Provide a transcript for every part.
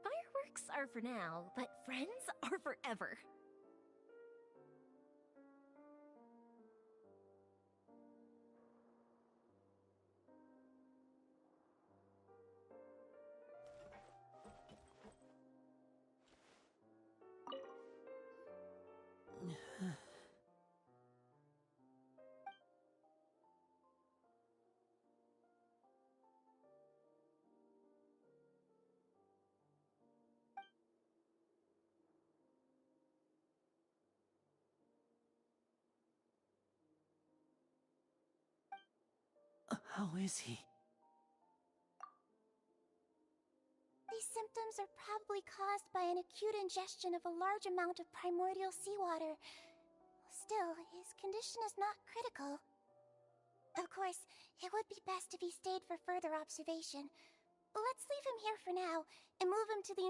Fireworks are for now, but friends are forever. How is he? These symptoms are probably caused by an acute ingestion of a large amount of primordial seawater. Still, his condition is not critical. Of course, it would be best if he stayed for further observation. Let's leave him here for now, and move him to the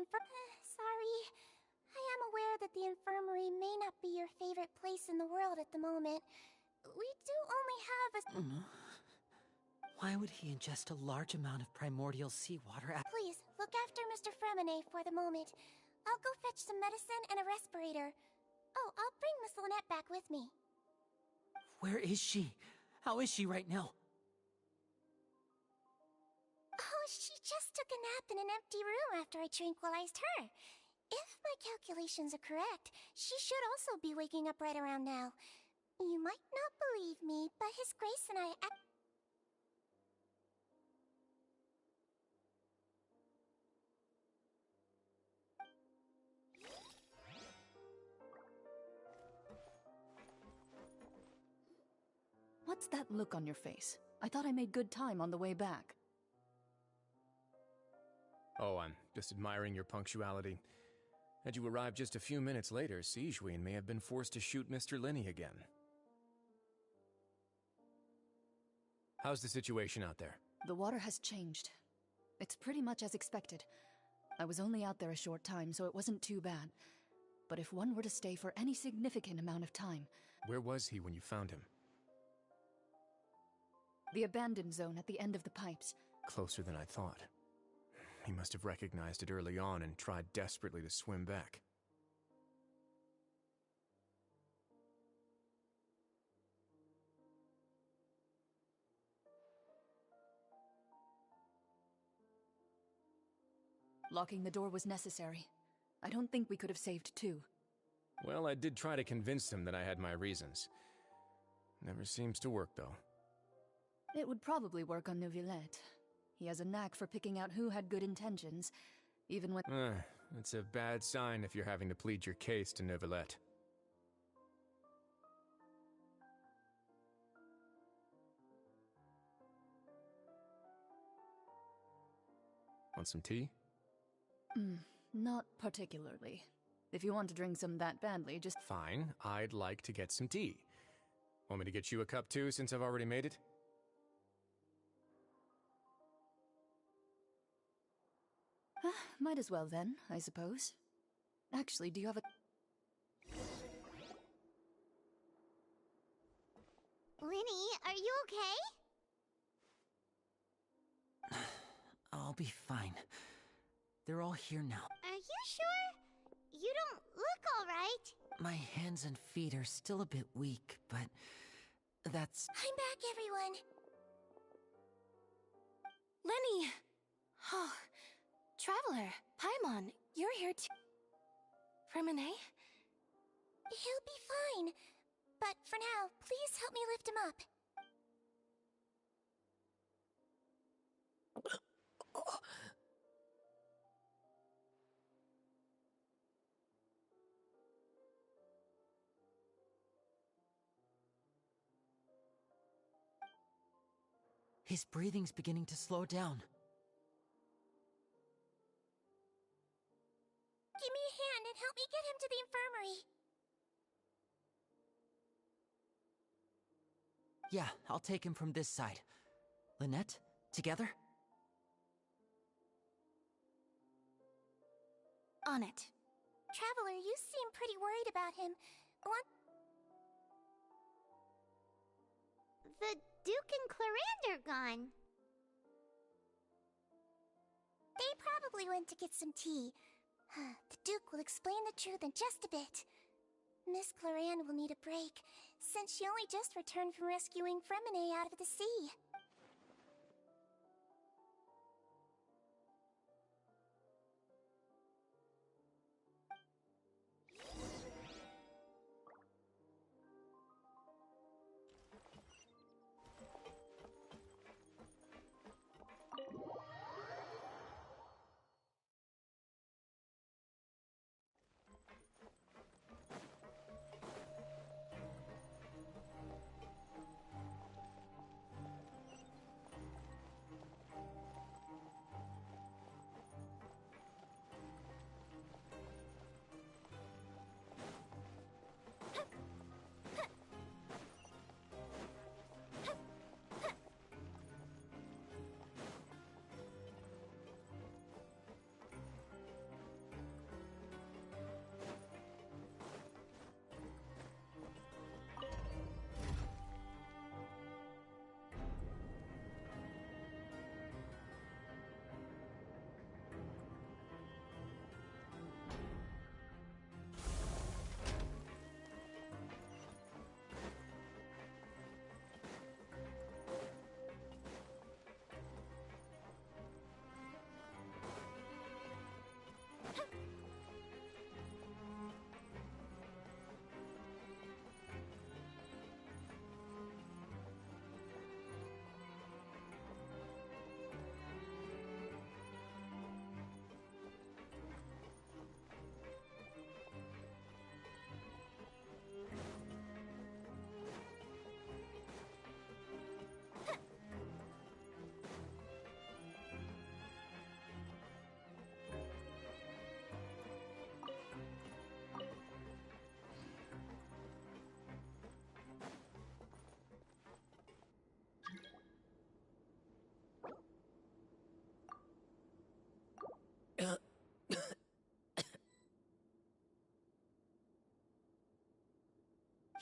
sorry. I am aware that the infirmary may not be your favorite place in the world at the moment. We do only have a... Why would he ingest a large amount of primordial seawater at— Please, look after Mr. Freminet for the moment. I'll go fetch some medicine and a respirator. Oh, I'll bring Miss Lynette back with me. Where is she? How is she right now? Oh, she just took a nap in an empty room after I tranquilized her. If my calculations are correct, she should also be waking up right around now. You might not believe me, but His Grace and I... What's that look on your face? I thought I made good time on the way back. Oh, I'm just admiring your punctuality. Had you arrived just a few minutes later, Sigewinne may have been forced to shoot Mr. Lyney again. How's the situation out there? The water has changed. It's pretty much as expected. I was only out there a short time, so it wasn't too bad. But if one were to stay for any significant amount of time... Where was he when you found him? The abandoned zone at the end of the pipes. Closer than I thought. He must have recognized it early on and tried desperately to swim back. Locking the door was necessary. I don't think we could have saved two. Well, I did try to convince him that I had my reasons. Never seems to work, though. It would probably work on Neuvillette. He has a knack for picking out who had good intentions, even when... It's a bad sign if you're having to plead your case to Neuvillette. Want some tea? Not particularly. If you want to drink some that badly, just... Fine, I'd like to get some tea. Want me to get you a cup too, since I've already made it? Might as well then, I suppose. Actually, do you have a... Lyney, are you okay? I'll be fine. They're all here now. Are you sure? You don't look alright. My hands and feet are still a bit weak, but that's... I'm back, everyone. Lyney! Oh, Traveler, Paimon, you're here too. Freminet? He'll be fine. But for now, please help me lift him up. His breathing's beginning to slow down. Give me a hand and help me get him to the infirmary. Yeah, I'll take him from this side. Lynette, together? On it. Traveler, you seem pretty worried about him. The Duke and Clarande are gone. They probably went to get some tea. The Duke will explain the truth in just a bit. Miss Clarande will need a break, since she only just returned from rescuing Freminet out of the sea.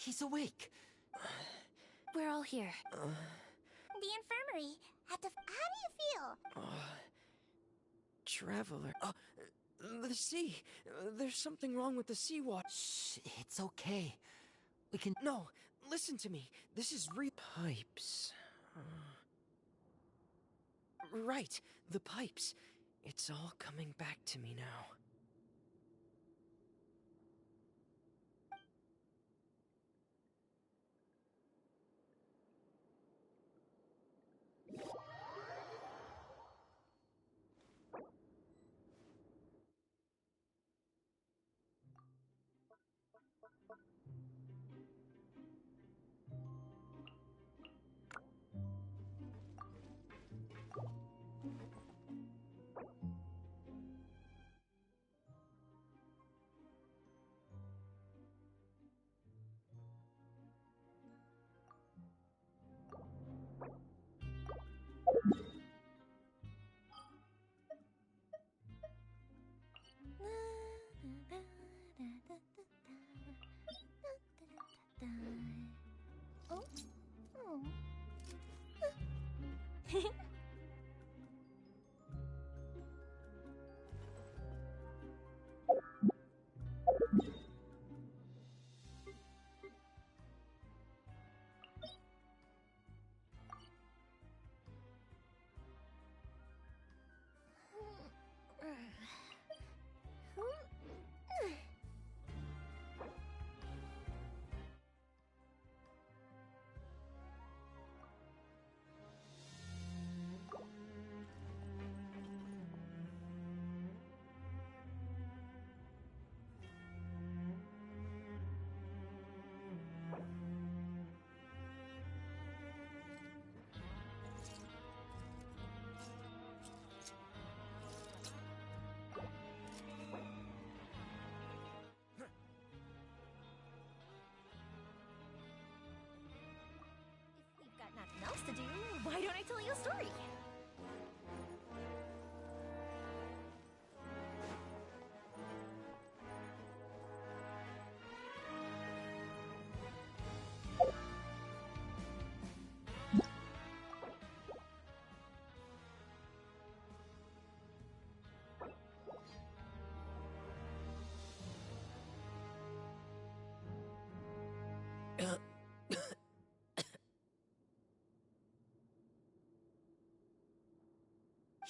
He's awake. We're all here. The infirmary. How do you feel? Traveler. The sea. There's something wrong with the seawater. Shh, it's okay. We can... No, listen to me. This is pipes. Right, the pipes. It's all coming back to me now.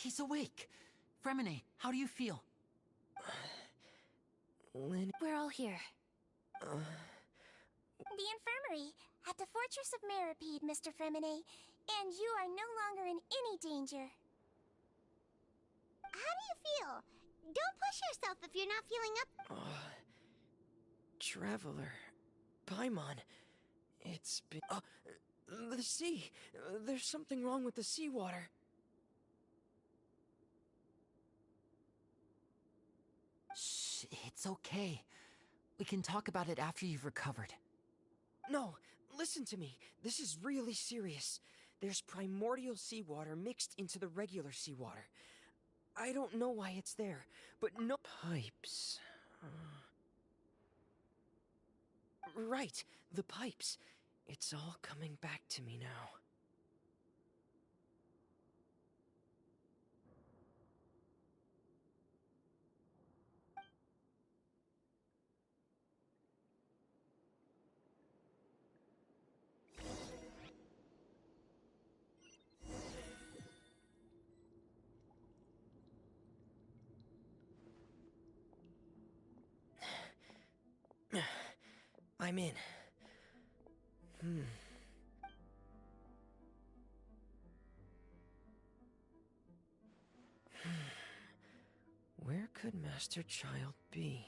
He's awake. Fremine, how do you feel? Lynn... We're all here. The infirmary, at the Fortress of Meripede, Mr. Fremine, and you are no longer in any danger. How do you feel? Don't push yourself if you're not feeling up. Traveler. Paimon. It's been... the sea. There's something wrong with the seawater. Shh, it's okay. We can talk about it after you've recovered. No, listen to me. This is really serious. There's primordial seawater mixed into the regular seawater. I don't know why it's there, but no... Pipes... Right, the pipes. It's all coming back to me now. I'm in. Where could Master Child be?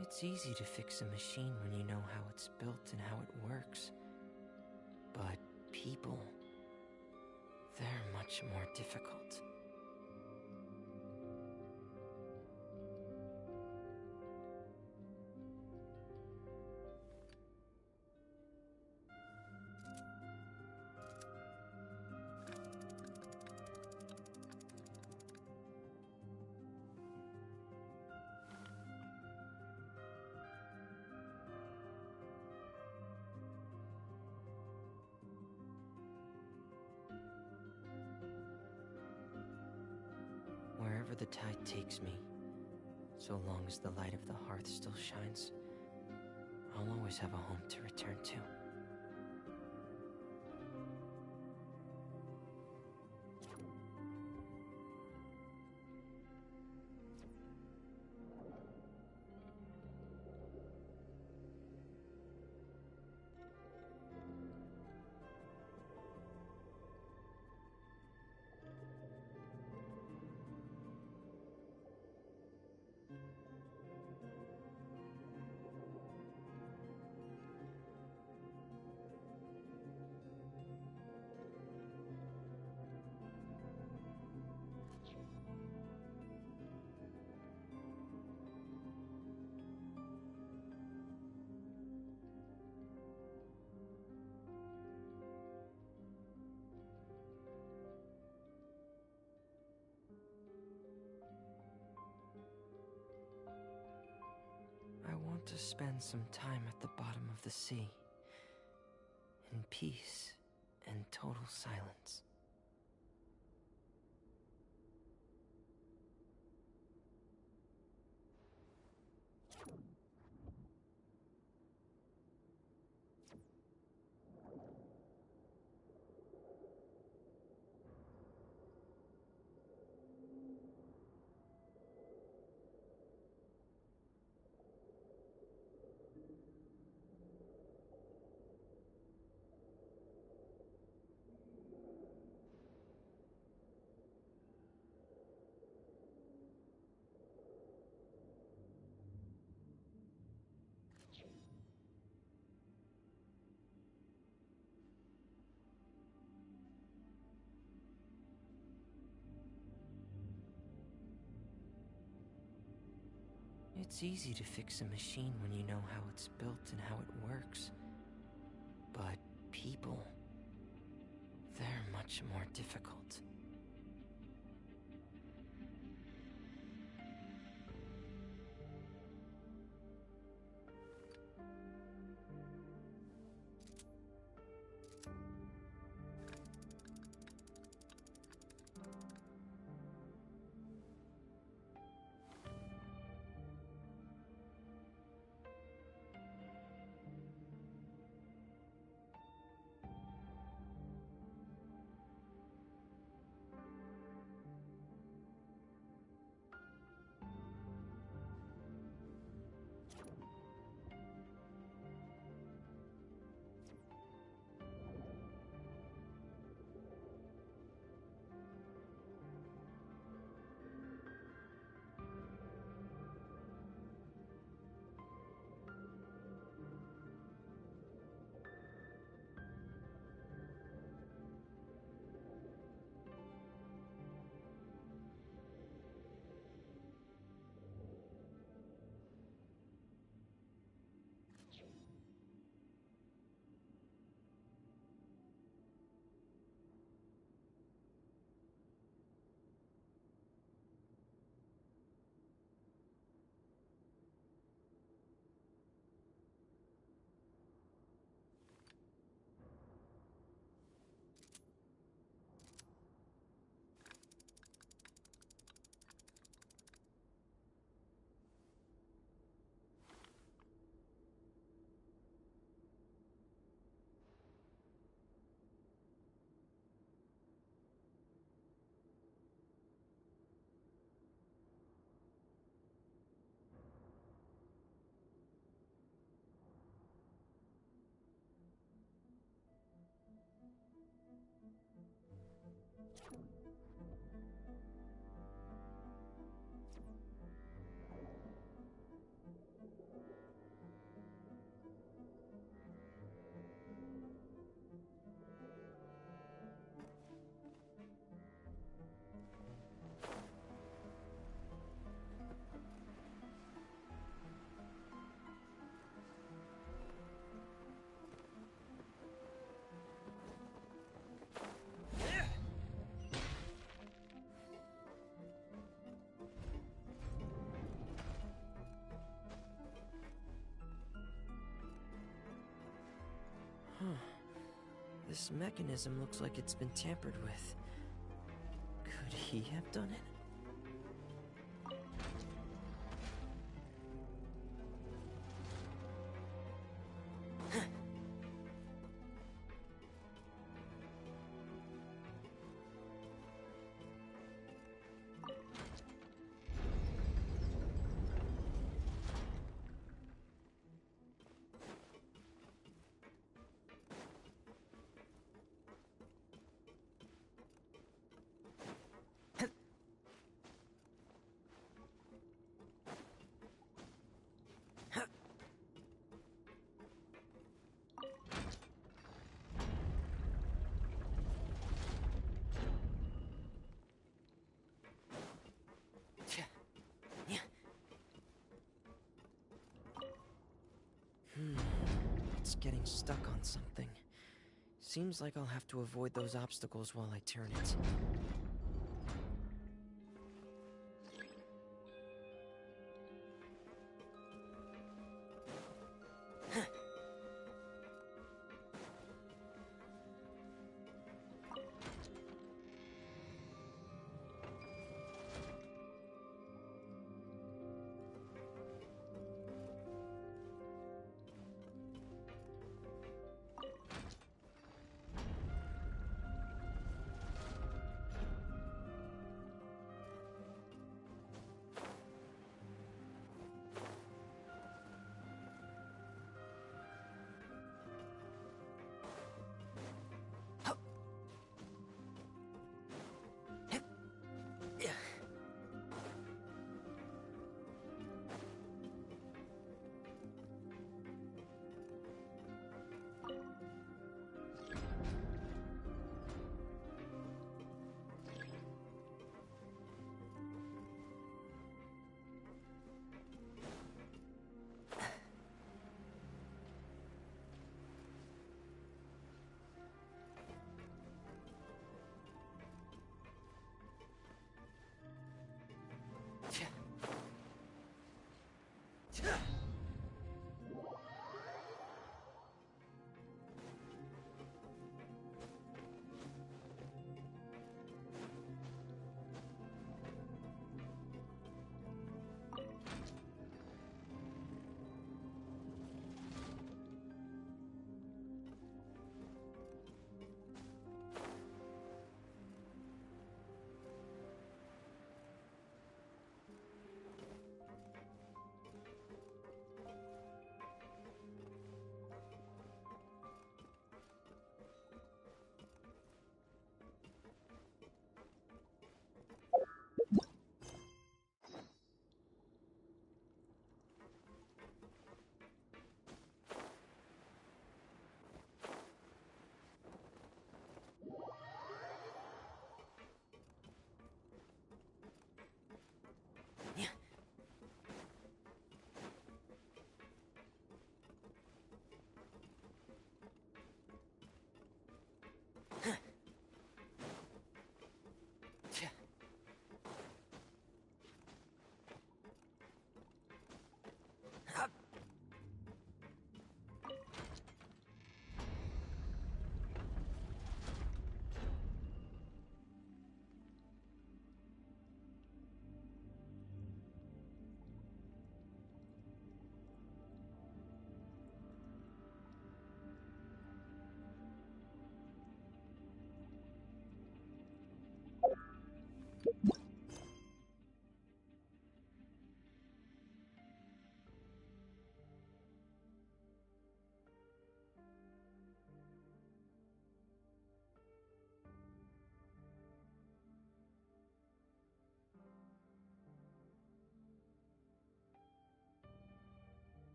It's easy to fix a machine when you know how it's built and how it works. But people, they're much more difficult. Wherever the tide takes me, so long as the light of the hearth still shines, I'll always have a home to return to. to spend some time at the bottom of the sea, in peace and total silence. It's easy to fix a machine when you know how it's built and how it works. But people, they're much more difficult. This mechanism looks like it's been tampered with. Could he have done it? It's getting stuck on something. Seems like I'll have to avoid those obstacles while I turn it.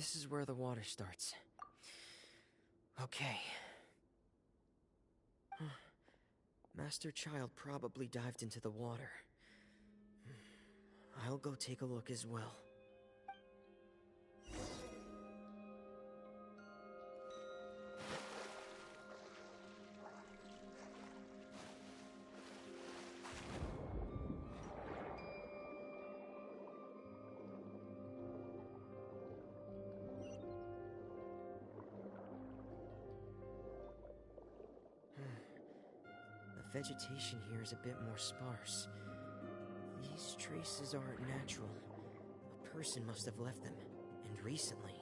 this is where the water starts. Okay. Master Child probably dived into the water. I'll go take a look as well. The vegetation here is a bit more sparse. These traces aren't natural. A person must have left them, and recently.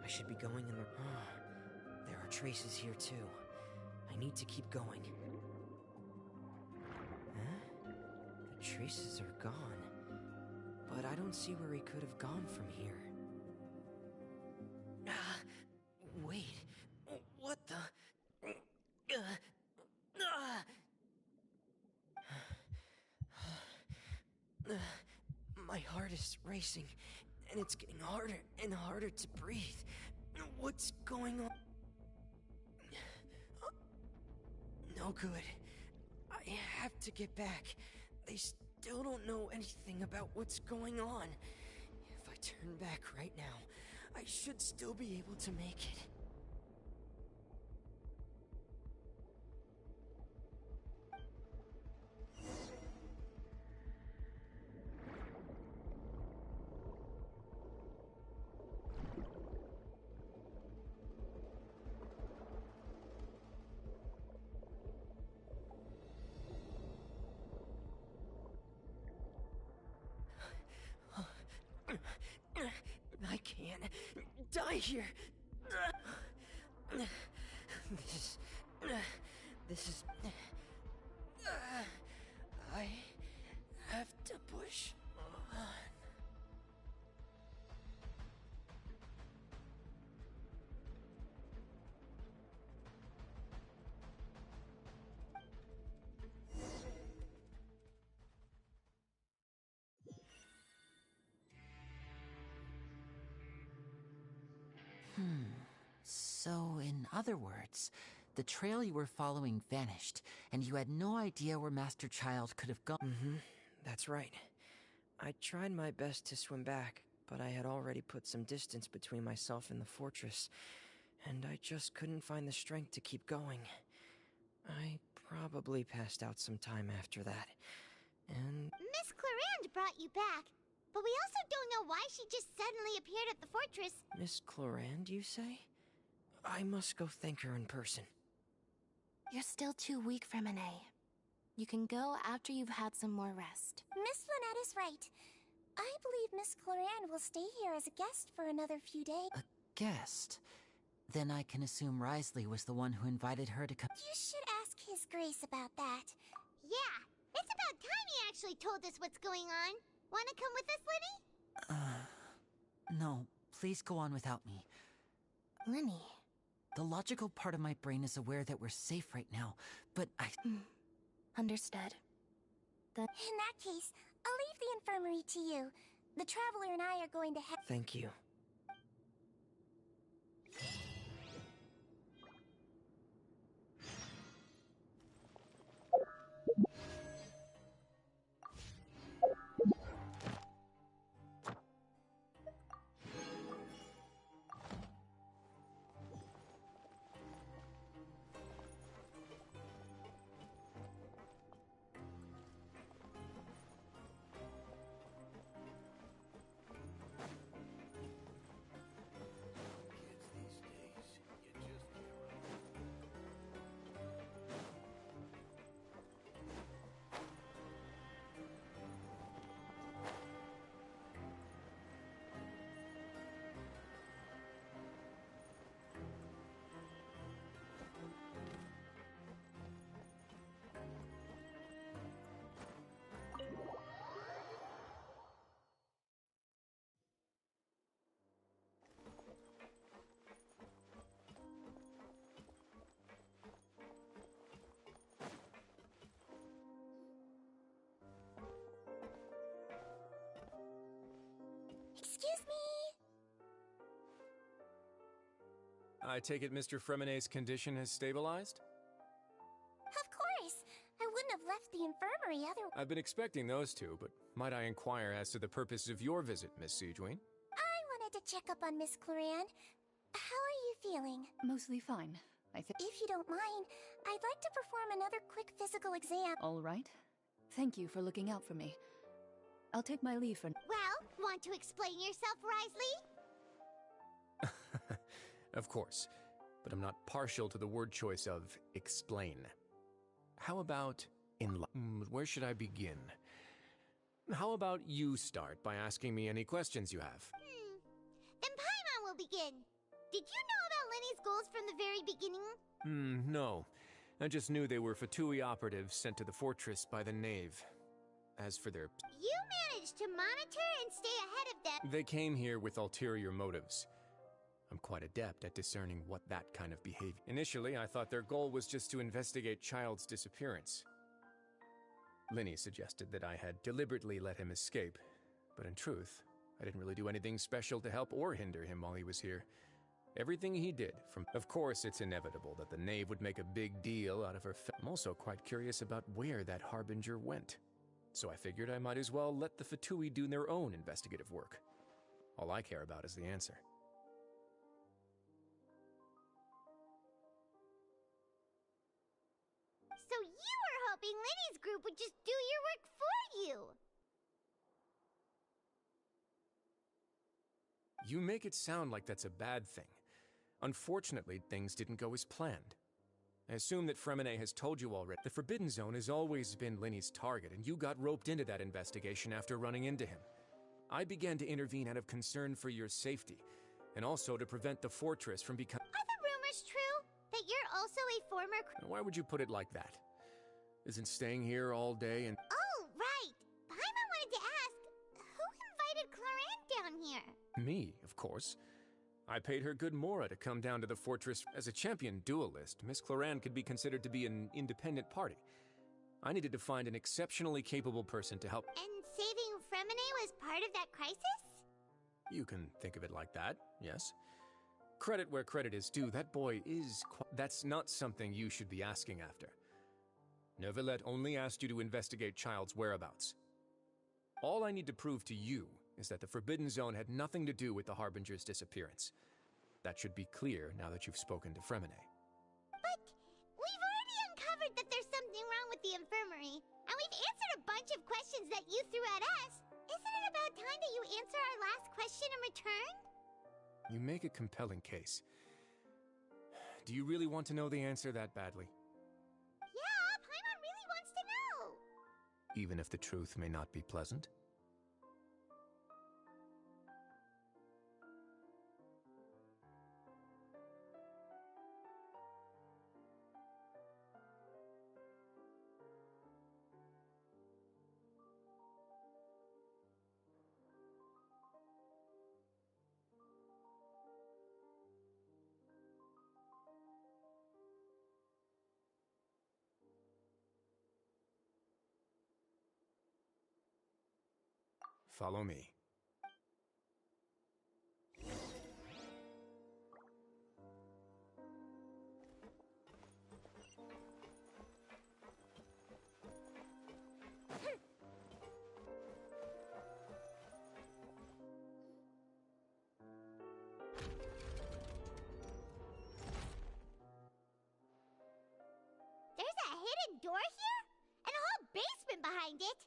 I should be going in the... there are traces here too. I need to keep going. Huh? The traces are gone. But I don't see where he could have gone from here. Wait. What the... My heart is racing, and it's getting harder and harder to breathe. What's going on? No good. I have to get back. They still don't know anything about what's going on. If I turn back right now, I should still be able to make it. I can't die here. This is... I have to push on. So, in other words, the trail you were following vanished, and you had no idea where Master Child could have gone. That's right. I tried my best to swim back, but I had already put some distance between myself and the fortress, and I just couldn't find the strength to keep going. I probably passed out some time after that, and... Miss Clorinde brought you back, but we also don't know why she just suddenly appeared at the fortress. Miss Clorinde, you say? I must go thank her in person. You're still too weak for Monet. You can go after you've had some more rest. Miss Lynette is right. I believe Miss Clorinde will stay here as a guest for another few days. A guest? Then I can assume Risley was the one who invited her to come. You should ask His Grace about that. Yeah, it's about time he actually told us what's going on. Wanna come with us, Lyney? No, please go on without me. Lyney. The logical part of my brain is aware that we're safe right now, but I... Understood. In that case, I'll leave the infirmary to you. The Traveler and I are going to head... Thank you. I take it Mr. Fremonet's condition has stabilized? Of course. I wouldn't have left the infirmary otherwise. I've been expecting those two, but might I inquire as to the purpose of your visit, Miss Sigewinne? I wanted to check up on Miss Cloran. How are you feeling? Mostly fine, I think. If you don't mind, I'd like to perform another quick physical exam. All right. Thank you for looking out for me. I'll take my leave for... Well, want to explain yourself, Wriothesley? Of course, but I'm not partial to the word choice of explain. How about where should I begin? How about you start by asking me any questions you have? Then Paimon will begin. Did you know about Lenny's goals from the very beginning? No. I just knew they were Fatui operatives sent to the fortress by the Knave. As for their... You managed to monitor and stay ahead of them. They came here with ulterior motives. I'm quite adept at discerning what that kind of behavior... Initially, I thought their goal was just to investigate Child's disappearance. Lyney suggested that I had deliberately let him escape, but in truth, I didn't really do anything special to help or hinder him while he was here. Everything he did, from... Of course, it's inevitable that the Knave would make a big deal out of her... I'm also quite curious about where that Harbinger went. So I figured I might as well let the Fatui do their own investigative work. All I care about is the answer. So you were hoping Lenny's group would just do your work for you! You make it sound like that's a bad thing. Unfortunately, things didn't go as planned. I assume that Fremonet has told you already. The Forbidden Zone has always been Lenny's target, and you got roped into that investigation after running into him. I began to intervene out of concern for your safety, and also to prevent the fortress from becoming... Are the rumors true? That you're also a former... Why would you put it like that? Isn't staying here all day and... Oh, right! Paimon wanted to ask, who invited Cloran down here? Me, of course. I paid her good mora to come down to the fortress. As a champion duelist, Miss Cloran could be considered to be an independent party. I needed to find an exceptionally capable person to help. And saving Fremonet was part of that crisis? You can think of it like that, yes. Credit where credit is due, that boy is that's not something you should be asking after. Neuvillette only asked you to investigate Child's whereabouts. All I need to prove to you is that the Forbidden Zone had nothing to do with the Harbinger's disappearance. That should be clear now that you've spoken to Fremonet. But we've already uncovered that there's something wrong with the infirmary, and we've answered a bunch of questions that you threw at us. Isn't it about time that you answer our last question in return? You make a compelling case. Do you really want to know the answer that badly? Yeah, Paimon really wants to know. Even if the truth may not be pleasant? Follow me. There's a hidden door here? And a whole basement behind it?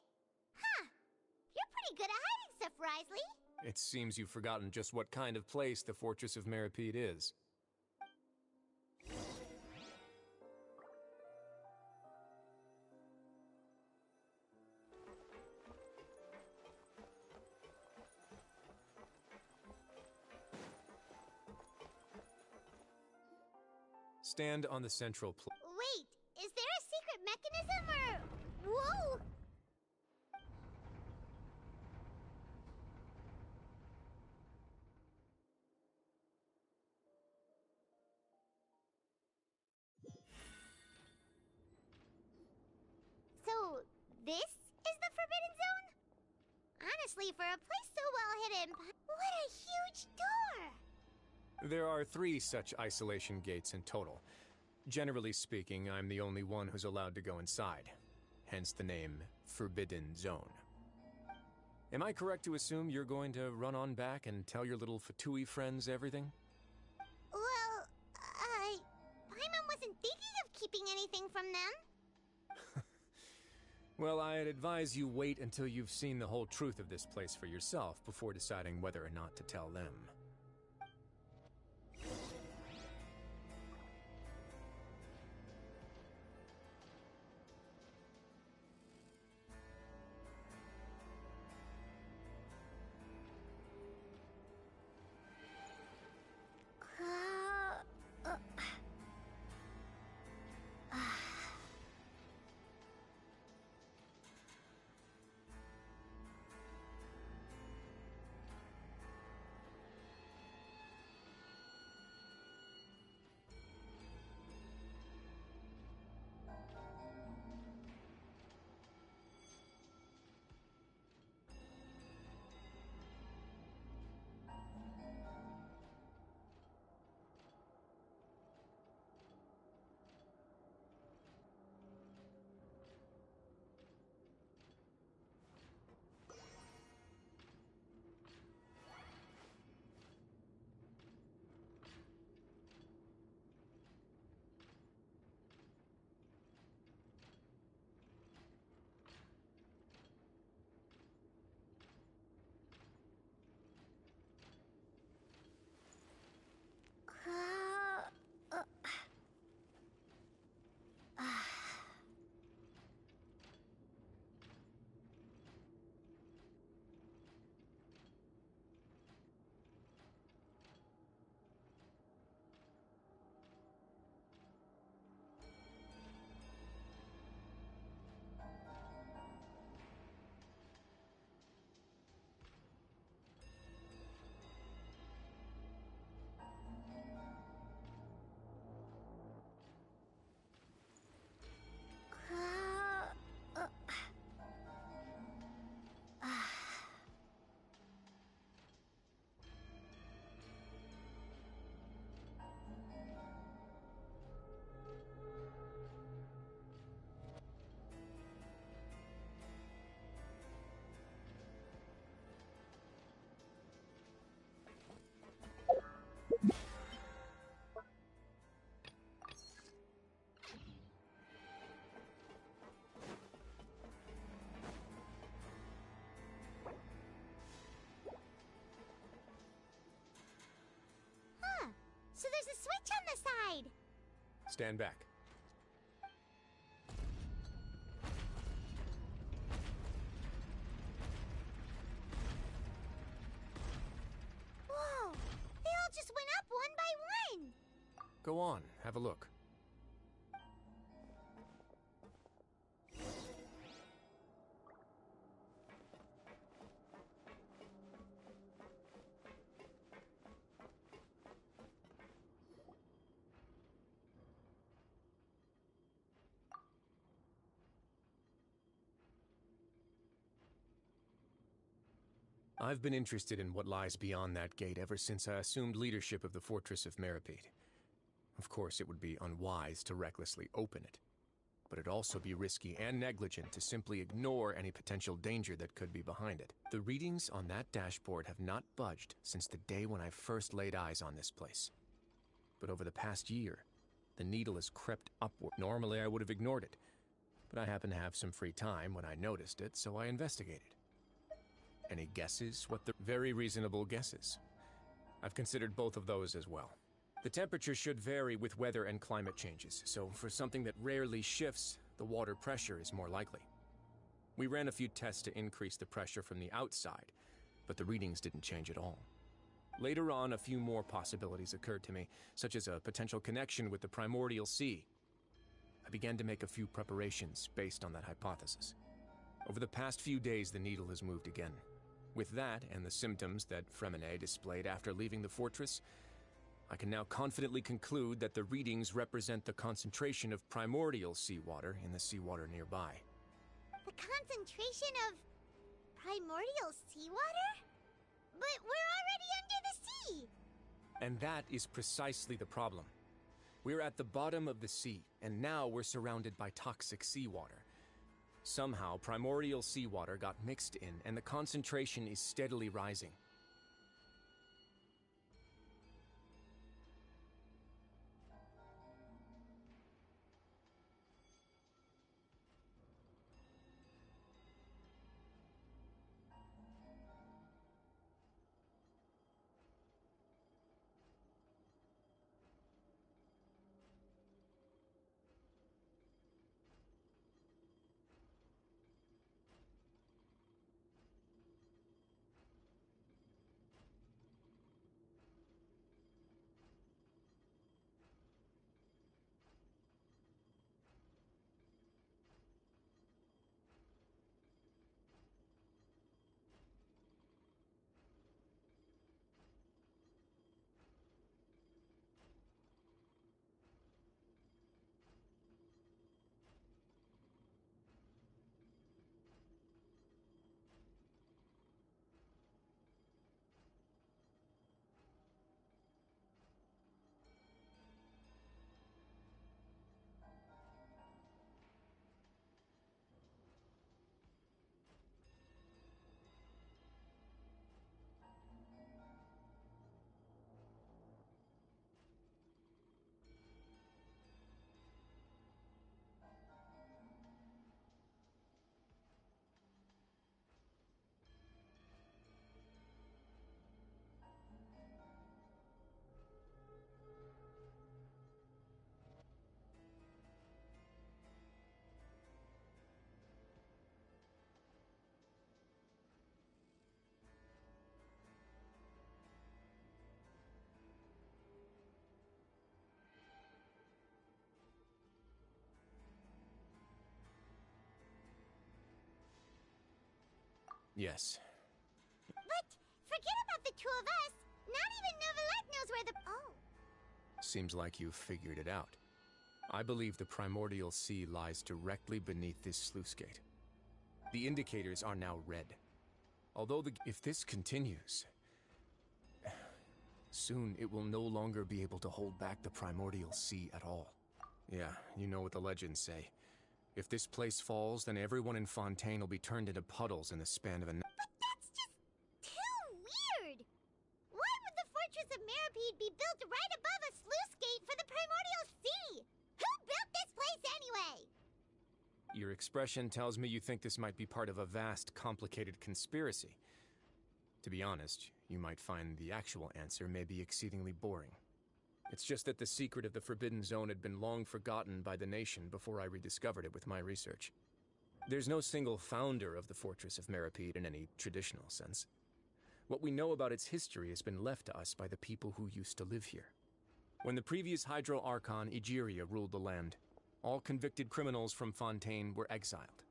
Huh. You're pretty good at hiding stuff, Wriothesley. It seems you've forgotten just what kind of place the Fortress of Meropide is. Stand on the central Wait, is there a secret mechanism or... Whoa! So, this is the Forbidden Zone? Honestly, for a place so well hidden, what a huge door! There are 3 such isolation gates in total. Generally speaking, I'm the only one who's allowed to go inside. Hence the name Forbidden Zone. Am I correct to assume you're going to run on back and tell your little Fatui friends everything? Well, Paimon wasn't thinking of keeping anything from them. Well, I'd advise you wait until you've seen the whole truth of this place for yourself before deciding whether or not to tell them. So there's a switch on the side. Stand back. Whoa! They all just went up one by one. Go on, have a look. I've been interested in what lies beyond that gate ever since I assumed leadership of the Fortress of Meripede. Of course, it would be unwise to recklessly open it, but it'd also be risky and negligent to simply ignore any potential danger that could be behind it. The readings on that dashboard have not budged since the day when I first laid eyes on this place. But over the past year, the needle has crept upward. Normally, I would have ignored it, but I happened to have some free time when I noticed it, so I investigated. Any guesses what the... Very reasonable guesses. I've considered both of those as well. The temperature should vary with weather and climate changes, so for something that rarely shifts, the water pressure is more likely. We ran a few tests to increase the pressure from the outside, but the readings didn't change at all. Later on, a few more possibilities occurred to me, such as a potential connection with the primordial sea. I began to make a few preparations based on that hypothesis. Over the past few days, the needle has moved again. With that, and the symptoms that Freminet displayed after leaving the fortress, I can now confidently conclude that the readings represent the concentration of primordial seawater in the seawater nearby. The concentration of primordial seawater? But we're already under the sea! And that is precisely the problem. We're at the bottom of the sea, and now we're surrounded by toxic seawater. Somehow, primordial seawater got mixed in, and the concentration is steadily rising. Yes. But forget about the two of us. Not even Neuvillette knows where the... Oh. Seems like you've figured it out. I believe the primordial sea lies directly beneath this sluice gate. The indicators are now red. Although if this continues, soon it will no longer be able to hold back the primordial sea at all. Yeah, you know what the legends say. If this place falls, then everyone in Fontaine will be turned into puddles in the span of a... But that's just too weird! Why would the Fortress of Meripede be built right above a sluice gate for the Primordial Sea? Who built this place anyway? Your expression tells me you think this might be part of a vast, complicated conspiracy. To be honest, you might find the actual answer may be exceedingly boring. It's just that the secret of the Forbidden Zone had been long forgotten by the nation before I rediscovered it with my research. There's no single founder of the Fortress of Meripede in any traditional sense. What we know about its history has been left to us by the people who used to live here. When the previous Hydro Archon, Egeria, ruled the land, all convicted criminals from Fontaine were exiled.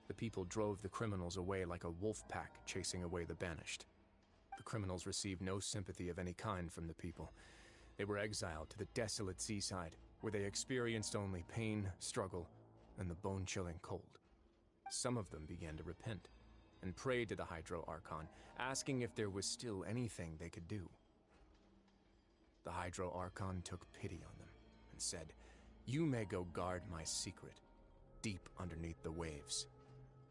The people drove the criminals away like a wolf pack chasing away the banished. The criminals received no sympathy of any kind from the people. They were exiled to the desolate seaside, where they experienced only pain, struggle, and the bone-chilling cold. Some of them began to repent, and prayed to the Hydro Archon, asking if there was still anything they could do. The Hydro Archon took pity on them, and said, "You may go guard my secret, deep underneath the waves."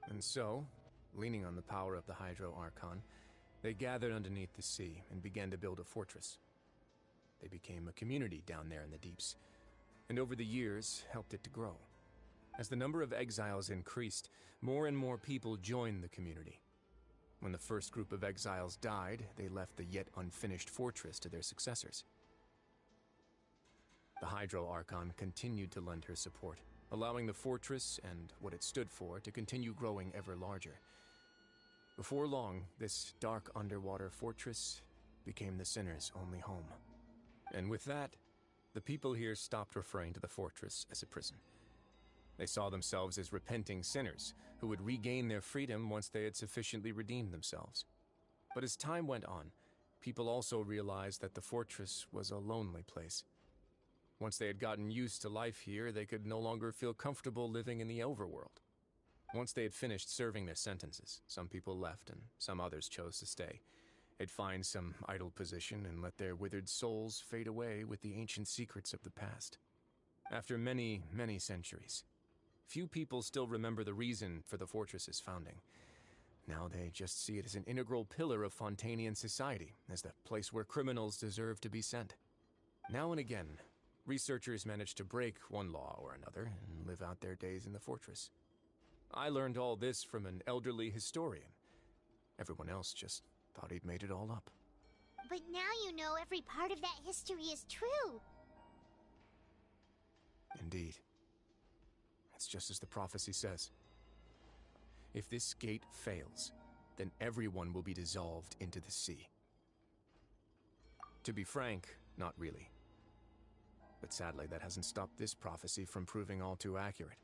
And so, leaning on the power of the Hydro Archon, they gathered underneath the sea and began to build a fortress. They became a community down there in the deeps, and over the years helped it to grow. As the number of exiles increased, more and more people joined the community. When the first group of exiles died, they left the yet unfinished fortress to their successors. The Hydro Archon continued to lend her support, allowing the fortress and what it stood for to continue growing ever larger. Before long, this dark underwater fortress became the Sinner's only home. And with that, the people here stopped referring to the fortress as a prison. They saw themselves as repenting sinners who would regain their freedom once they had sufficiently redeemed themselves. But as time went on, people also realized that the fortress was a lonely place. Once they had gotten used to life here, they could no longer feel comfortable living in the overworld. Once they had finished serving their sentences, some people left and some others chose to stay. They'd find some idle position and let their withered souls fade away with the ancient secrets of the past. After many, many centuries, few people still remember the reason for the fortress's founding. Now they just see it as an integral pillar of Fontainian society, as the place where criminals deserve to be sent. Now and again, researchers manage to break one law or another and live out their days in the fortress. I learned all this from an elderly historian. Everyone else just thought he'd made it all up. But now you know every part of that history is true. Indeed. It's just as the prophecy says. If this gate fails, then everyone will be dissolved into the sea. To be frank, not really. But sadly, that hasn't stopped this prophecy from proving all too accurate.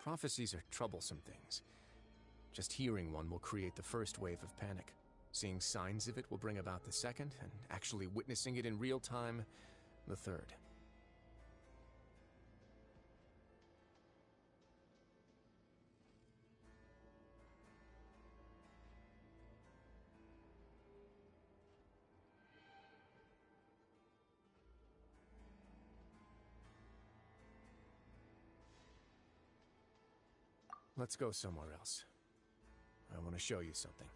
Prophecies are troublesome things. Just hearing one will create the first wave of panic. Seeing signs of it will bring about the second, and actually witnessing it in real time, the third. Let's go somewhere else. I want to show you something.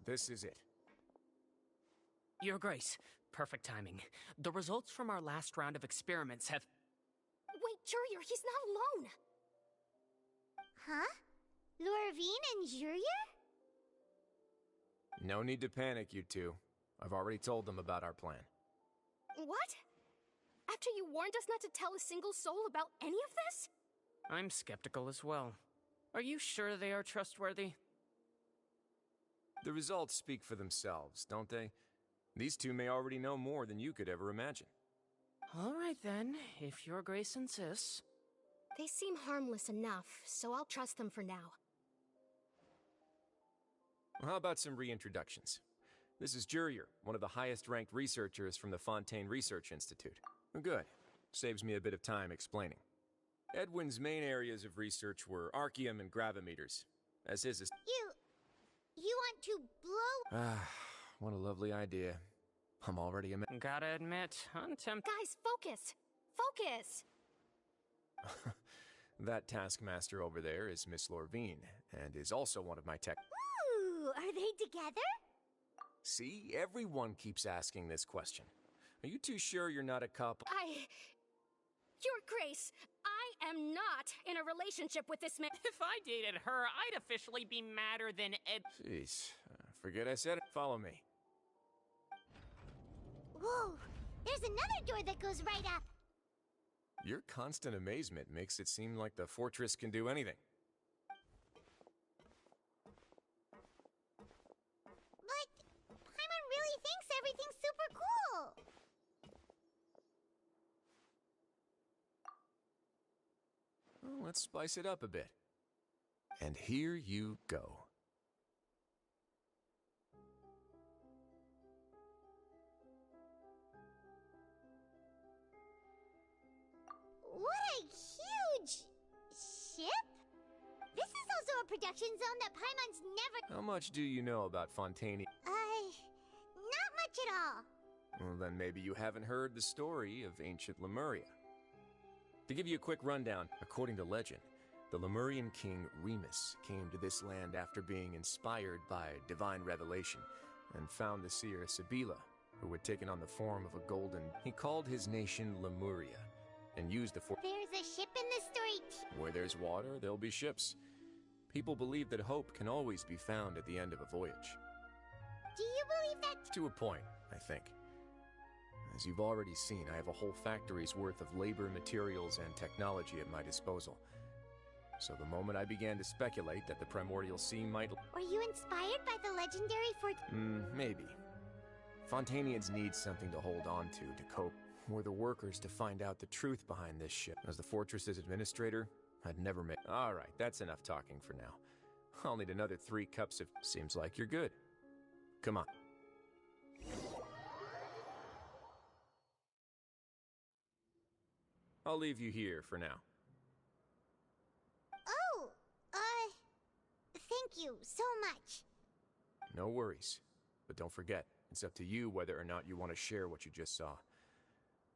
This is it. Your Grace, perfect timing. The results from our last round of experiments have... Wait, Jurier, he's not alone! Huh? Lorvine and Jurier? No need to panic, you two. I've already told them about our plan. What? After you warned us not to tell a single soul about any of this? I'm skeptical as well. Are you sure they are trustworthy? The results speak for themselves, don't they? These two may already know more than you could ever imagine. All right then, if Your Grace insists. They seem harmless enough, so I'll trust them for now. Well, how about some reintroductions? This is Jurier, one of the highest-ranked researchers from the Fontaine Research Institute. Good. Saves me a bit of time explaining. Edwin's main areas of research were archaeum and gravimeters, as his is... You want to blow... Ah, what a lovely idea. I'm already a... Gotta admit, Guys, focus! Focus! That taskmaster over there is Miss Lorvine, and is also one of my tech... Ooh, are they together? See, everyone keeps asking this question. Are you too sure you're not a couple? Your Grace, I am not in a relationship with this man. if I dated her, I'd officially be madder than Ed... Jeez, forget I said it. Follow me. Whoa, there's another door that goes right up. Your constant amazement makes it seem like the fortress can do anything. But Paimon really thinks everything's super cool. Well, let's spice it up a bit. And here you go. What a huge ship? This is also a production zone that Paimon's never... How much do you know about Fontaine? Not much at all. Well, then maybe you haven't heard the story of ancient Lemuria. To give you a quick rundown, according to legend, the Lemurian king Remus came to this land after being inspired by divine revelation and found the seer Sibila, who had taken on the form of a golden... He called his nation Lemuria and used the There's a ship in the story Where there's water, there'll be ships. People believe that hope can always be found at the end of a voyage. Do you believe that? To a point, I think. As you've already seen, I have a whole factory's worth of labor, materials, and technology at my disposal. So the moment I began to speculate that the Primordial Sea might... Were you inspired by the legendary fort? Maybe. Fontainians need something to hold on to cope. Were the workers to find out the truth behind this ship. As the fortress's administrator, I'd never met... Alright, that's enough talking for now. I'll need another 3 cups of... Seems like you're good. Come on. I'll leave you here for now. Oh, thank you so much. No worries. But don't forget, it's up to you whether or not you want to share what you just saw.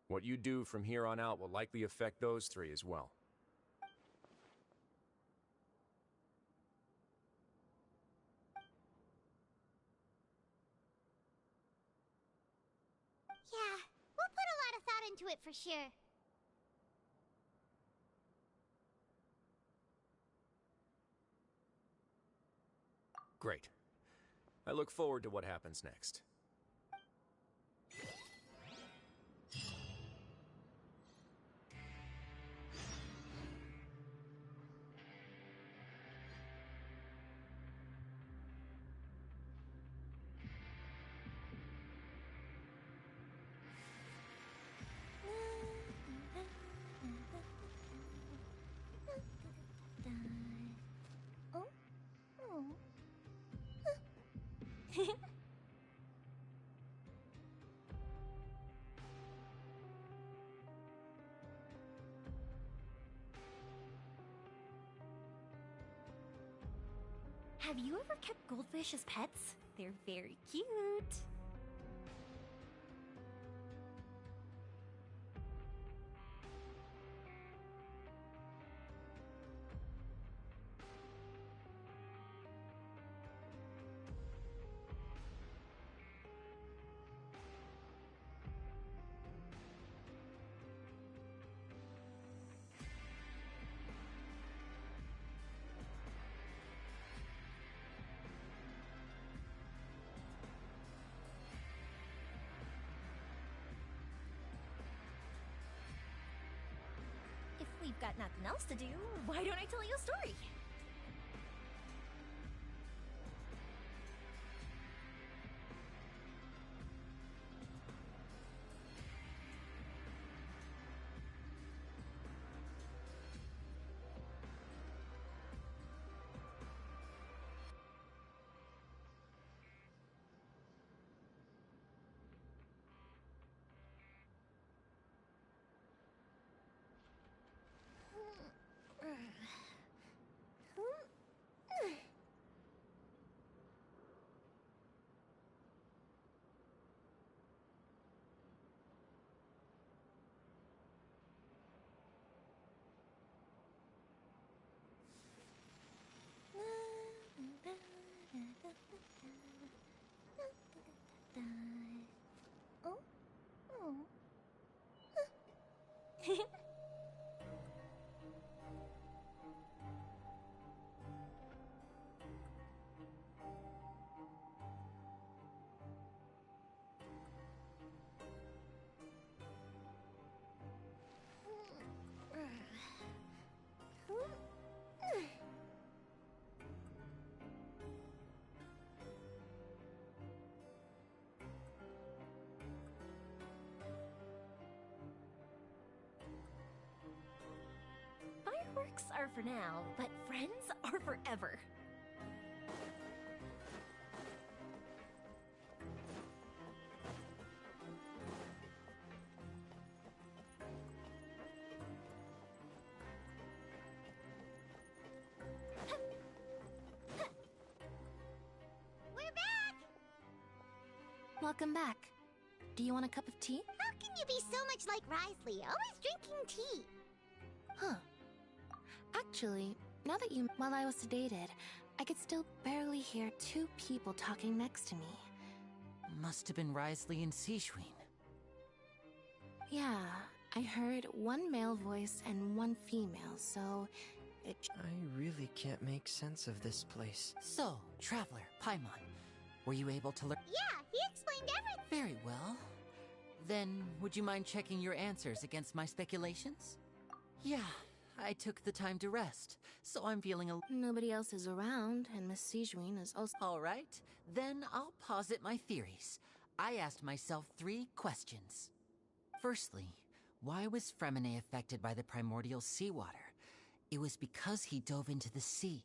What you do from here on out will likely affect those three as well. Yeah, we'll put a lot of thought into it for sure. Great. I look forward to what happens next. Oh? Oh. Have you ever kept goldfish as pets? They're very cute. If we've got nothing else to do, why don't I tell you a story? Oh? Oh. Fireworks are for now, but friends are forever. We're back! Welcome back. Do you want a cup of tea? How can you be so much like Risley, always drinking tea? Huh. Actually, now that you... While I was sedated, I could still barely hear two people talking next to me. Must have been Risley and Seishween. Yeah, I heard one male voice and one female, so it... I really can't make sense of this place. So, Traveler, Paimon, were you able to learn? Yeah, he explained everything. Very well. Then, would you mind checking your answers against my speculations? Yeah, I took the time to rest, so I'm feeling a... Nobody else is around, and Miss Sejuin is also... All right, then I'll posit my theories. I asked myself 3 questions. Firstly, why was Fremine affected by the primordial seawater? It was because he dove into the sea.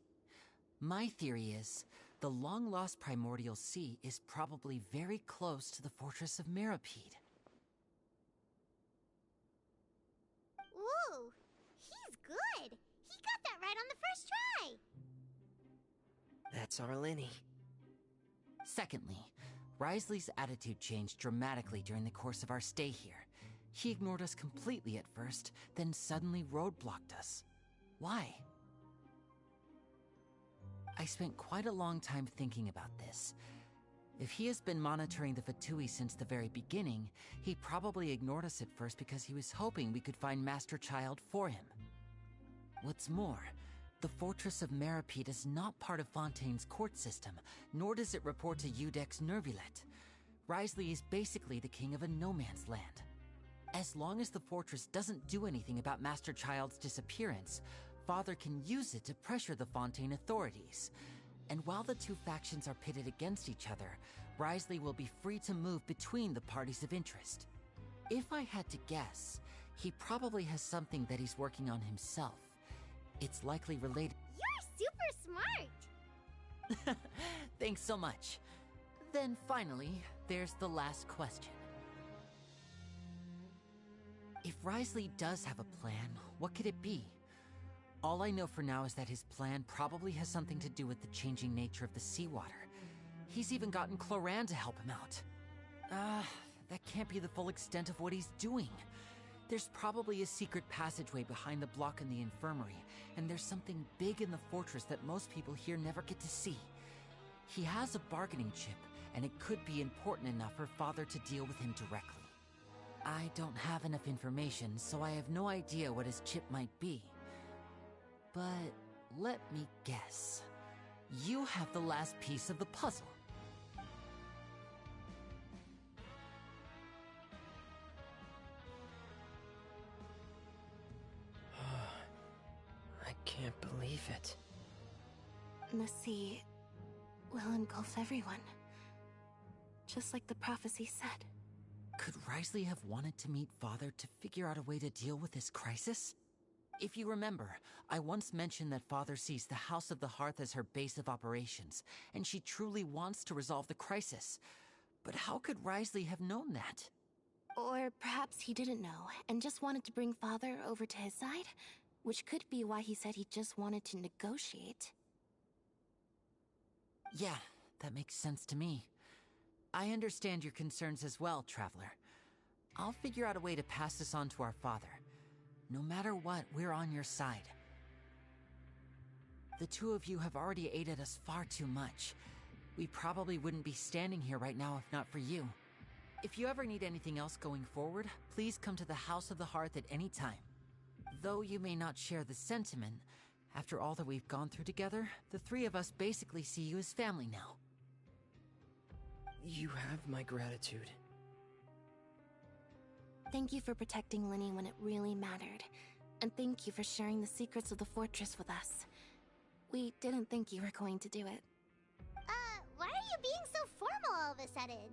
My theory is, the long-lost primordial sea is probably very close to the fortress of Meropide. Whoa, Ooh, he's good. He got that right on the first try. That's our Lyney. Secondly, Wriothesley's attitude changed dramatically during the course of our stay here. He ignored us completely at first, then suddenly roadblocked us. Why? I spent quite a long time thinking about this. If he has been monitoring the Fatui since the very beginning, he probably ignored us at first because he was hoping we could find Master Child for him. What's more, the Fortress of Meropide is not part of Fontaine's court system, nor does it report to Iudex Nervulet. Wriothesley is basically the king of a no-man's land. As long as the fortress doesn't do anything about Master Child's disappearance, Father can use it to pressure the Fontaine authorities. And while the two factions are pitted against each other, Wriothesley will be free to move between the parties of interest. If I had to guess, he probably has something that he's working on himself. It's likely related. You're super smart! Thanks so much. Then finally, there's the last question. If Wriothesley does have a plan, what could it be? All I know for now is that his plan probably has something to do with the changing nature of the seawater. He's even gotten Cloran to help him out. That can't be the full extent of what he's doing. There's probably a secret passageway behind the block in the infirmary, and there's something big in the fortress that most people here never get to see. He has a bargaining chip, and it could be important enough for Father to deal with him directly. I don't have enough information, so I have no idea what his chip might be. But let me guess. You have the last piece of the puzzle. I can't believe it. The sea will engulf everyone. Just like the prophecy said. Could Wriothesley have wanted to meet Father to figure out a way to deal with this crisis? If you remember, I once mentioned that Father sees the House of the Hearth as her base of operations, and she truly wants to resolve the crisis. But how could Wriothesley have known that? Or perhaps he didn't know, and just wanted to bring Father over to his side? Which could be why he said he just wanted to negotiate. Yeah, that makes sense to me. I understand your concerns as well, Traveler. I'll figure out a way to pass this on to our father. No matter what, we're on your side. The two of you have already aided us far too much. We probably wouldn't be standing here right now if not for you. If you ever need anything else going forward, please come to the House of the Hearth at any time. Though you may not share the sentiment, after all that we've gone through together, the three of us basically see you as family now. You have my gratitude. Thank you for protecting Lyney when it really mattered. And thank you for sharing the secrets of the fortress with us. We didn't think you were going to do it. Why are you being so formal all of a sudden?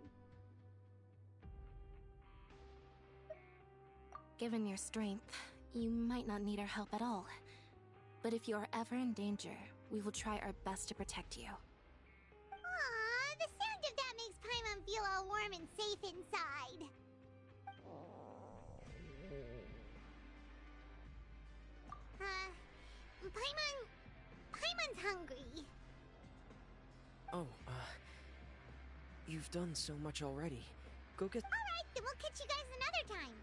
Given your strength, you might not need our help at all. But if you are ever in danger, we will try our best to protect you. Aww, the sound of that makes Paimon feel all warm and safe inside. Paimon's hungry. Oh, you've done so much already. Go get— Alright, then we'll catch you guys another time.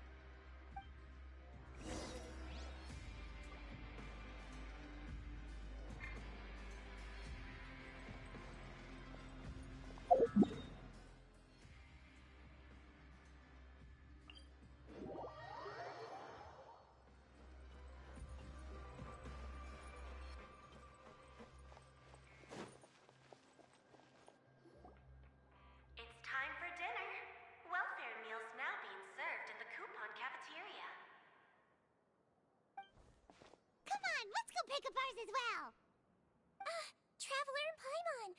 It's time for dinner. Welfare meals now being served in the coupon cafeteria. Come on, let's go pick up ours as well. Traveler and Paimon,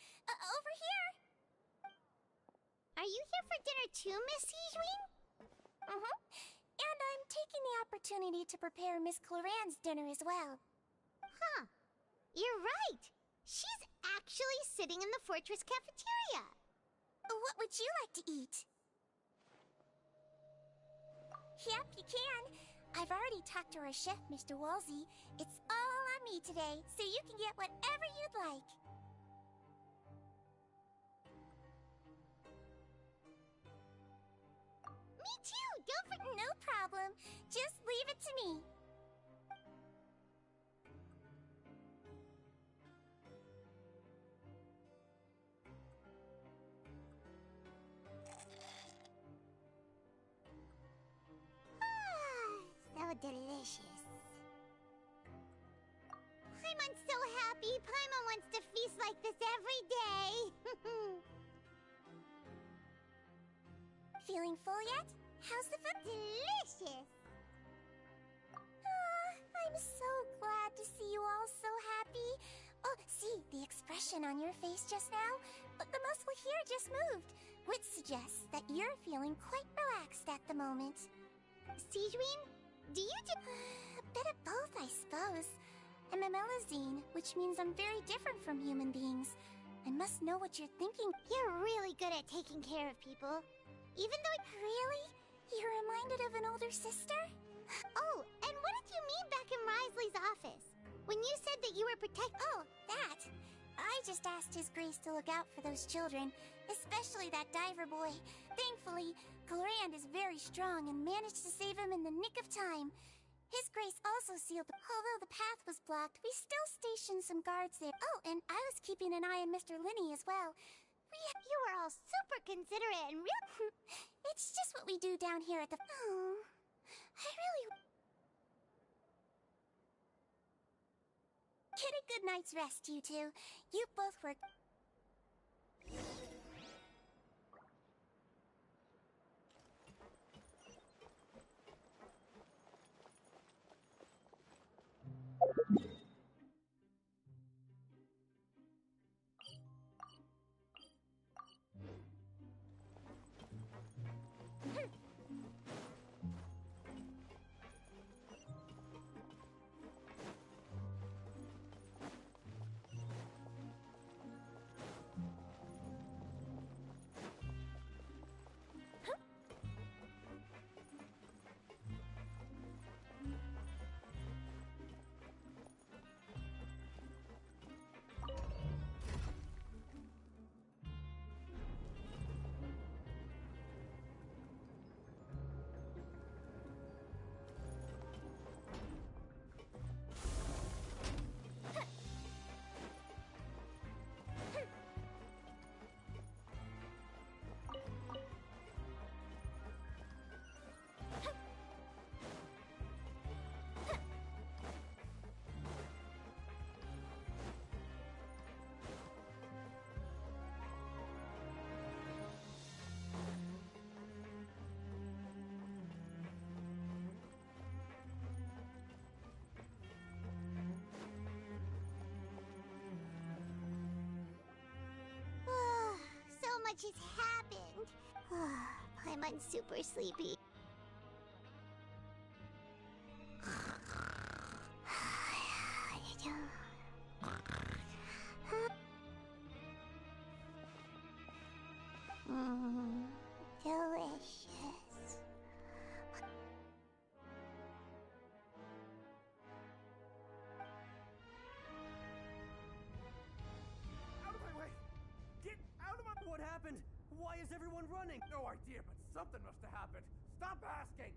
over here. Are you here for dinner too, Miss Sijwing? Mm-hmm. And I'm taking the opportunity to prepare Miss Cloran's dinner as well. Huh. You're right. She's actually sitting in the fortress cafeteria. What would you like to eat? Yep, you can. I've already talked to our chef, Mr. Wolsey. It's all on me today, so you can get whatever you'd like. Me too! Don't forget. No problem. Just leave it to me. So delicious. Paimon's so happy. Paimon wants to feast like this every day. Feeling full yet? How's the food? Delicious. I'm so glad to see you all so happy. Oh, see, the expression on your face just now? The muscle here just moved, which suggests that you're feeling quite relaxed at the moment. Sigewinne, do you A bit of both, I suppose. I'm a Melusine, which means I'm very different from human beings. I must know what you're thinking. You're really good at taking care of people. Even though... Really? You're reminded of an older sister? Oh, and what did you mean back in Wriothesley's office? When you said that you were Oh, that! I just asked His Grace to look out for those children, especially that diver boy. Thankfully, Glorand is very strong and managed to save him in the nick of time. His Grace also sealed although the path was blocked, we still stationed some guards there. Oh, and I was keeping an eye on Mr. Linny as well. You were all super considerate and real... It's just what we do down here at the... Oh, I really... Get a good night's rest, you two. You both work... So much has happened. Paimon's super sleepy. Delicious. Out of my way! Get out of my... What happened? Why is everyone running? No idea, but something must have happened. Stop asking!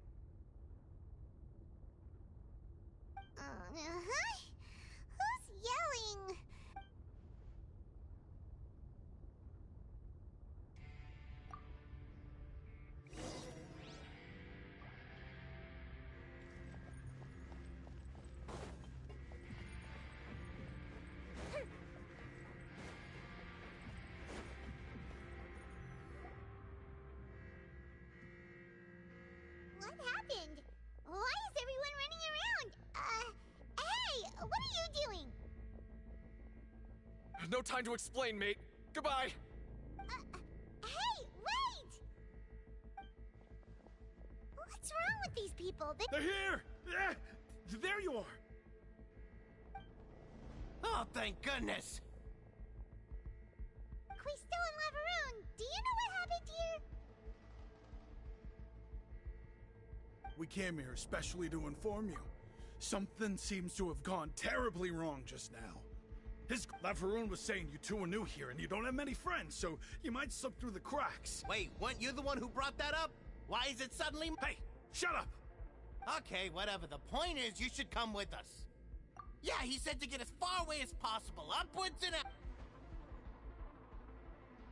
Who's yelling? What happened? Why is everyone running around? Hey! What are you doing? No time to explain, mate. Goodbye! Hey! Wait! What's wrong with these people? They're here! There you are! Oh, thank goodness! Quisto and Lavaroon, do you know what happened here? We came here especially to inform you. Something seems to have gone terribly wrong just now. Laveroon was saying you two are new here and you don't have many friends, so you might slip through the cracks. Wait, weren't you the one who brought that up? Why is it suddenly— Hey, shut up! Okay, whatever. The point is, you should come with us. Yeah, he said to get as far away as possible, upwards and out.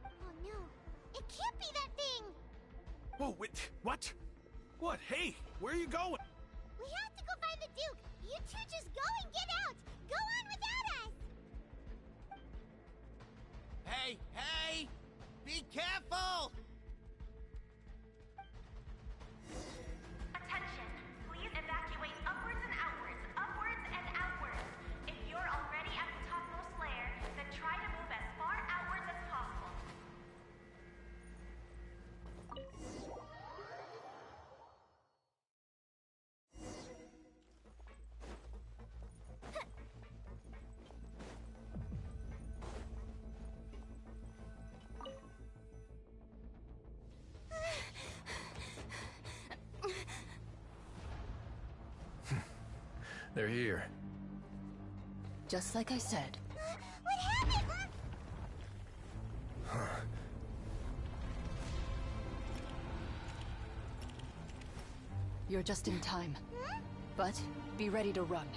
Oh no, it can't be that thing! Whoa, wait, what? What? Hey, where are you going? We have to go find the Duke! You two just go and get out! Go on without us! Hey, hey! Be careful! Attention! Please evacuate upwards and outwards, upwards and outwards. If you're already at the topmost layer, then try to move as far outwards as possible. They're here. Just like I said. What happened? You're just in time. But be ready to run.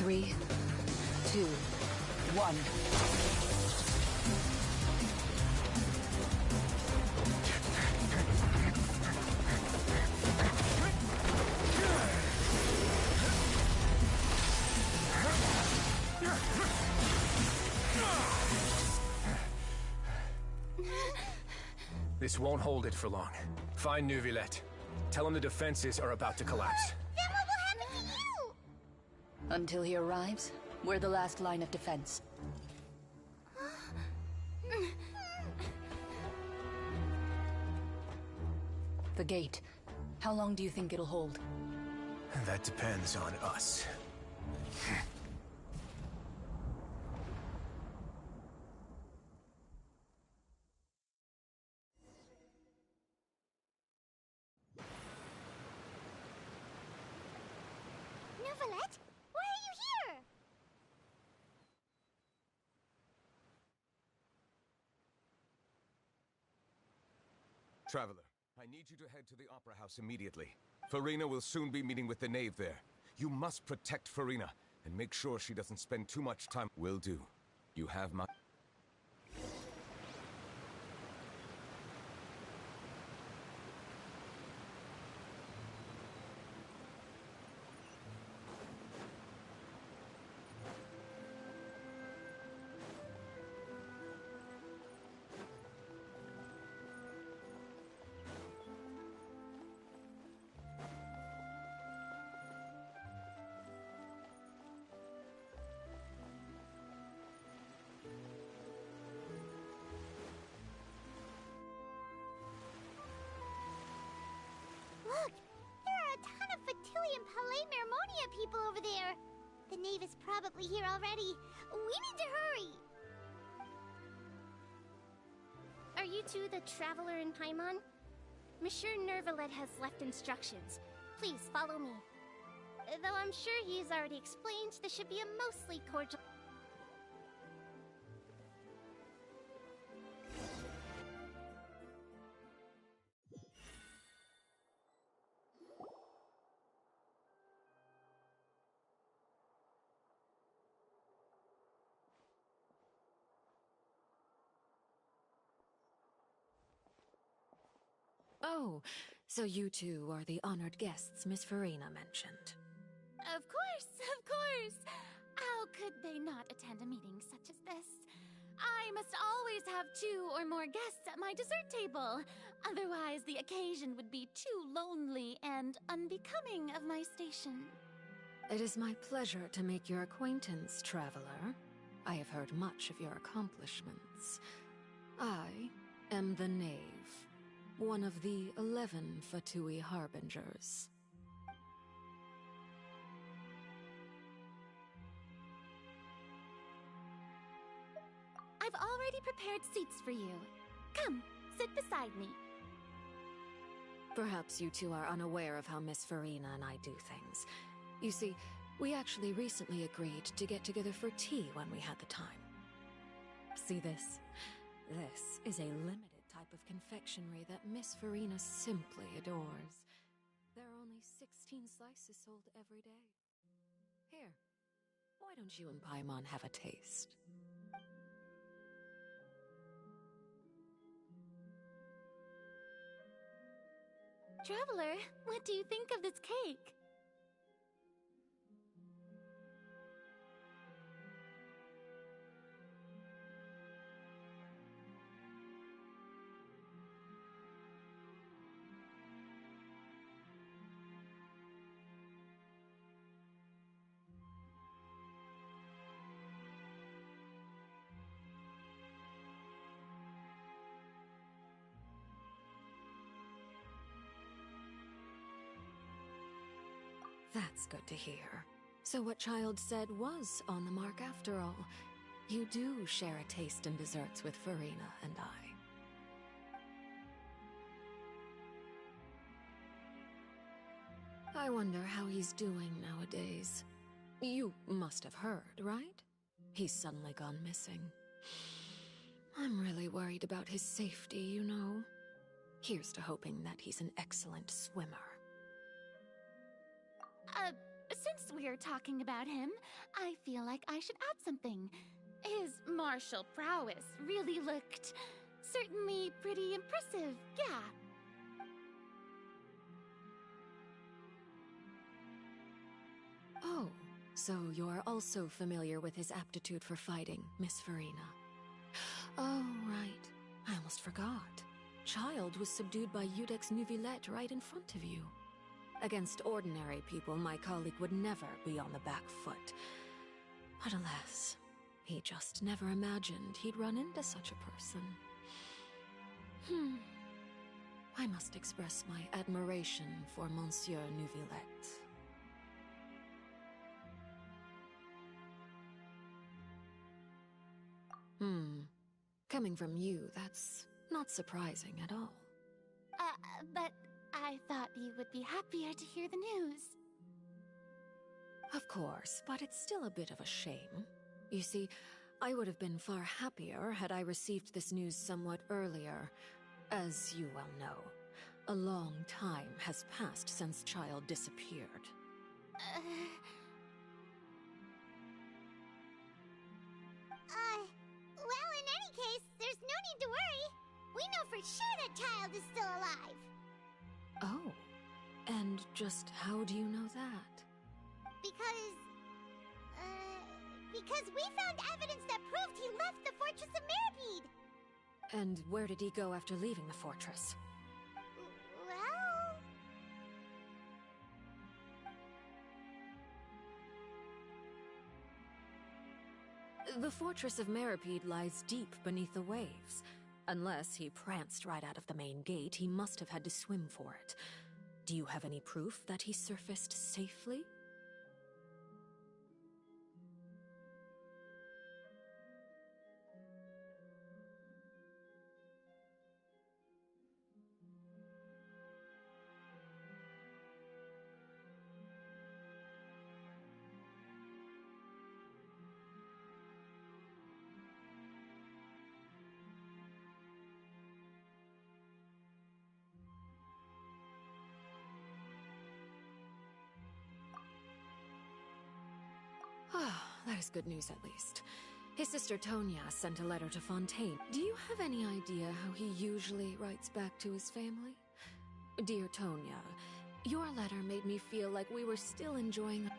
Three, two, one. This won't hold it for long. Find Neuvillette. Tell him the defenses are about to collapse. Then what will happen to you? Until he arrives, we're the last line of defense. The gate. How long do you think it'll hold? That depends on us. Neuvillette? Why are you here? Traveler, I need you to head to the Opera House immediately. Farina will soon be meeting with the Knave there. You must protect Farina, and make sure she doesn't spend too much time— Will do. You have my— Look! There are a ton of Fatilian Palais Mermonia people over there! The Knave is probably here already. We need to hurry! Are you two the Traveler in Paimon? Monsieur Neuvillette has left instructions. Please follow me. Though I'm sure he's already explained, this should be a mostly cordial— Oh, so you two are the honored guests Miss Farina mentioned. Of course, of course! How could they not attend a meeting such as this? I must always have 2 or more guests at my dessert table. Otherwise, the occasion would be too lonely and unbecoming of my station. It is my pleasure to make your acquaintance, traveler. I have heard much of your accomplishments. I am the Knave, one of the 11 Fatui Harbingers. I've already prepared seats for you. Come, sit beside me. Perhaps you two are unaware of how Miss Farina and I do things. You see, we actually recently agreed to get together for tea when we had the time. See this? This is a limited type of confectionery that Miss Farina simply adores. There are only 16 slices sold every day. Here, why don't you and Paimon have a taste? Traveler, what do you think of this cake? That's good to hear. So what Child said was on the mark after all. You do share a taste in desserts with Farina and I wonder how he's doing nowadays. You must have heard, right? He's suddenly gone missing. I'm really worried about his safety, you know. Here's to hoping that he's an excellent swimmer. Since we're talking about him, I feel like I should add something. His martial prowess really looked certainly pretty impressive, yeah. Oh, so you're also familiar with his aptitude for fighting, Miss Farina. Oh, right. I almost forgot. Child was subdued by Iudex Neuvillette right in front of you. Against ordinary people, my colleague would never be on the back foot. But alas, he just never imagined he'd run into such a person. I must express my admiration for Monsieur Neuvillette. Coming from you, that's not surprising at all. But I thought you would be happier to hear the news. Of course, but it's still a bit of a shame. You see, I would have been far happier had I received this news somewhat earlier. As you well know, a long time has passed since Child disappeared. Well, in any case, there's no need to worry. We know for sure that Child is still alive. Oh, and just how do you know that? Because we found evidence that proved he left the Fortress of Meripede. And where did he go after leaving the fortress? Well... The Fortress of Meripede lies deep beneath the waves. Unless he pranced right out of the main gate, he must have had to swim for it. Do you have any proof that he surfaced safely? That is good news, at least. His sister Tonya sent a letter to Fontaine. Do you have any idea how he usually writes back to his family? Dear Tonya, your letter made me feel like we were still enjoying...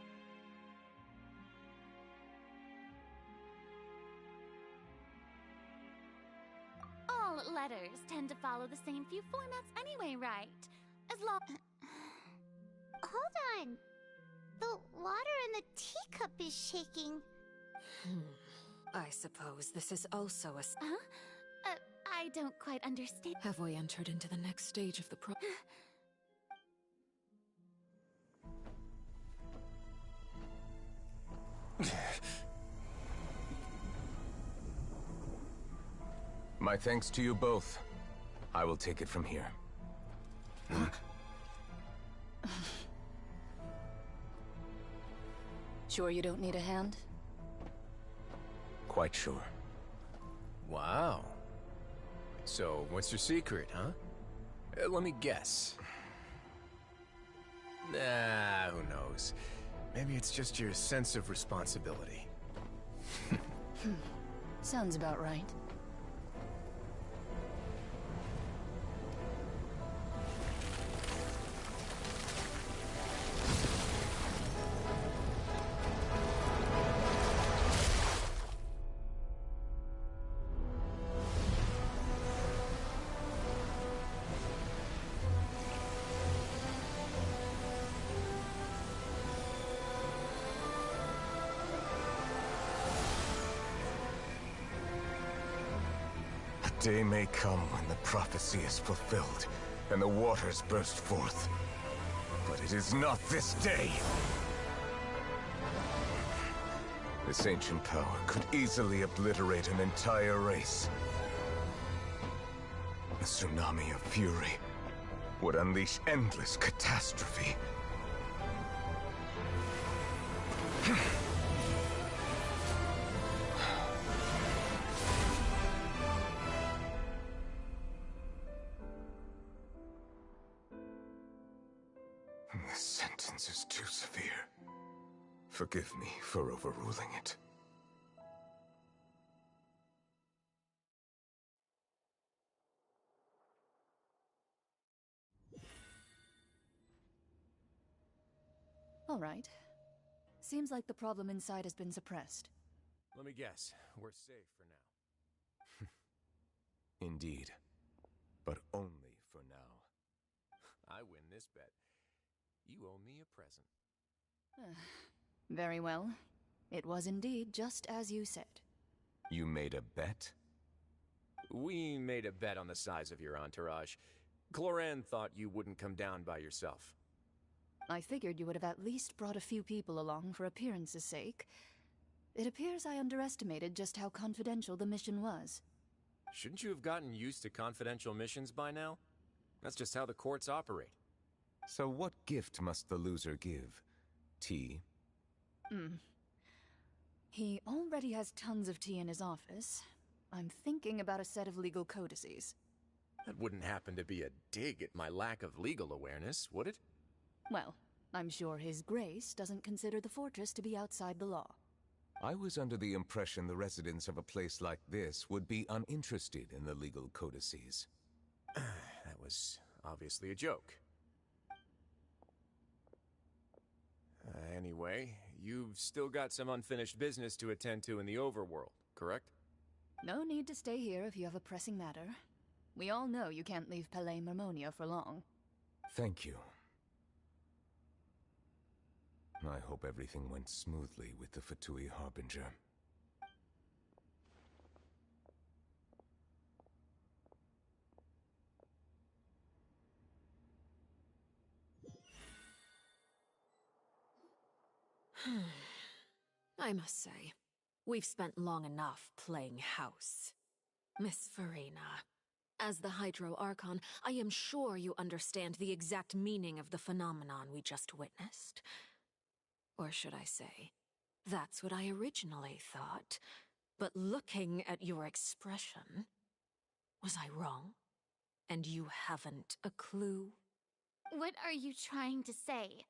All letters tend to follow the same few formats anyway, right? As long... Hold on. The water in the teacup is shaking. I suppose this is also a... Huh? I don't quite understand. Have we entered into the next stage of the pro... My thanks to you both. I will take it from here. Sure you don't need a hand? Quite sure. Wow. So, what's your secret, huh? Let me guess. Nah, who knows? Maybe it's just your sense of responsibility. Sounds about right. A day may come when the prophecy is fulfilled, and the waters burst forth. But it is not this day! This ancient power could easily obliterate an entire race. A tsunami of fury would unleash endless catastrophe. This sentence is too severe. Forgive me for overruling it. All right. Seems like the problem inside has been suppressed. Let me guess, we're safe for now. Indeed. But only for now. I win this bet. You owe me a present. Very well. It was indeed just as you said. You made a bet? We made a bet on the size of your entourage. Cloran thought you wouldn't come down by yourself. I figured you would have at least brought a few people along for appearance's sake. It appears I underestimated just how confidential the mission was. Shouldn't you have gotten used to confidential missions by now? That's just how the courts operate. So what gift must the loser give? Tea? He already has tons of tea in his office. I'm thinking about a set of legal codices. That wouldn't happen to be a dig at my lack of legal awareness, would it? Well, I'm sure His Grace doesn't consider the fortress to be outside the law. I was under the impression the residents of a place like this would be uninterested in the legal codices. That was obviously a joke. Anyway, you've still got some unfinished business to attend to in the overworld, correct? No need to stay here if you have a pressing matter. We all know you can't leave Palais Mermonia for long. Thank you. I hope everything went smoothly with the Fatui Harbinger. I must say, we've spent long enough playing house. Miss Furina, as the Hydro Archon, I am sure you understand the exact meaning of the phenomenon we just witnessed. Or should I say, that's what I originally thought. But looking at your expression, was I wrong? And you haven't a clue? What are you trying to say?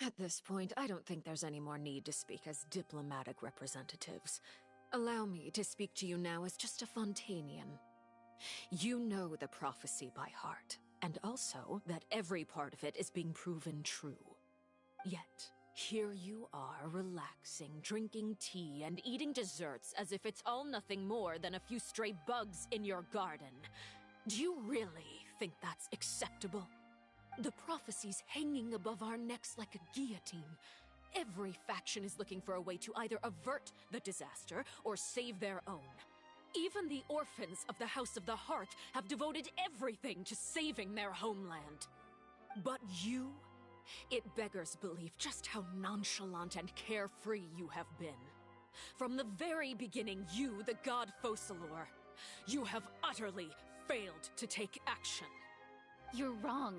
At this point, I don't think there's any more need to speak as diplomatic representatives. Allow me to speak to you now as just a Fontanian. You know the prophecy by heart, and also that every part of it is being proven true. Yet, here you are relaxing, drinking tea, and eating desserts as if it's all nothing more than a few stray bugs in your garden. Do you really think that's acceptable? The prophecy's hanging above our necks like a guillotine. Every faction is looking for a way to either avert the disaster or save their own. Even the orphans of the House of the Hearth have devoted everything to saving their homeland. But you? It beggars belief just how nonchalant and carefree you have been. From the very beginning, you, the god Focalors, you have utterly failed to take action. You're wrong.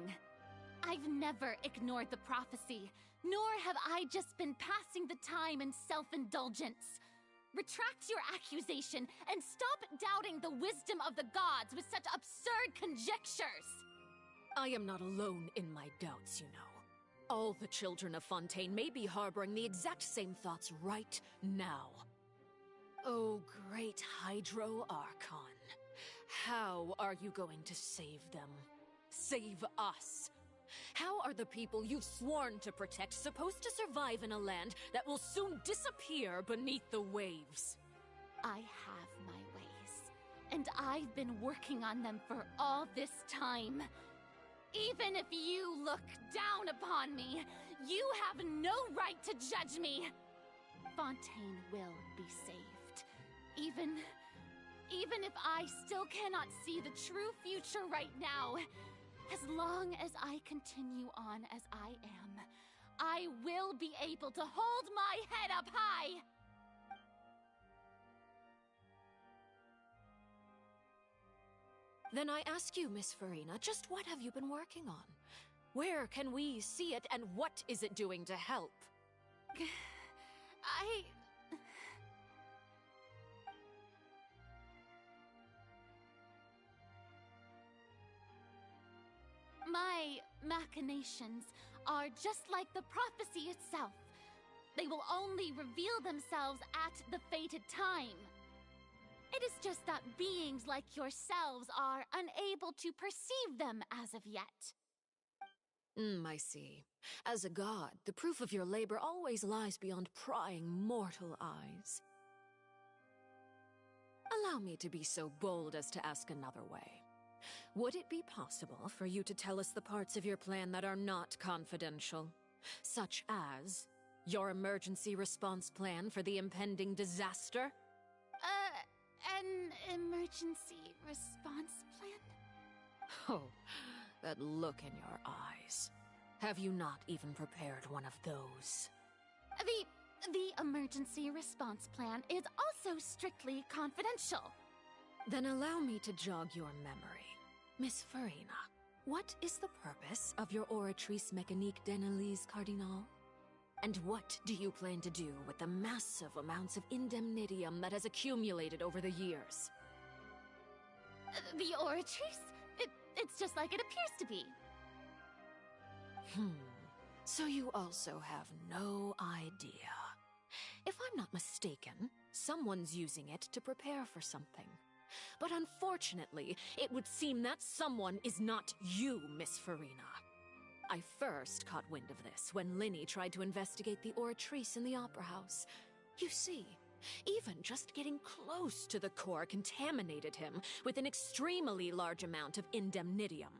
I've never ignored the prophecy, nor have I just been passing the time in self-indulgence. Retract your accusation and stop doubting the wisdom of the gods with such absurd conjectures! I am not alone in my doubts, you know. All the children of Fontaine may be harboring the exact same thoughts right now. Oh, great Hydro Archon. How are you going to save them? Save us? How are the people you've sworn to protect supposed to survive in a land that will soon disappear beneath the waves? I have my ways, and I've been working on them for all this time. Even if you look down upon me, you have no right to judge me. Fontaine will be saved. Even if I still cannot see the true future right now, as long as I continue on as I am, I will be able to hold my head up high! Then I ask you, Miss Furina, just what have you been working on? Where can we see it, and what is it doing to help? My machinations are just like the prophecy itself. They will only reveal themselves at the fated time. It is just that beings like yourselves are unable to perceive them as of yet. I see. As a god, the proof of your labor always lies beyond prying mortal eyes. Allow me to be so bold as to ask another way. Would it be possible for you to tell us the parts of your plan that are not confidential? Such as your emergency response plan for the impending disaster? An emergency response plan? Oh, that look in your eyes. Have you not even prepared one of those? The emergency response plan is also strictly confidential. Then allow me to jog your memory. Miss Furina, what is the purpose of your Oratrice Mécanique d'Analyse Cardinal? And what do you plan to do with the massive amounts of indemnitium that has accumulated over the years? The Oratrice? It's just like it appears to be. So you also have no idea. If I'm not mistaken, someone's using it to prepare for something. But unfortunately, it would seem that someone is not you, Miss Furina. I first caught wind of this when Lyney tried to investigate the Oratrice in the Opera House. You see, even just getting close to the core contaminated him with an extremely large amount of indemnitium.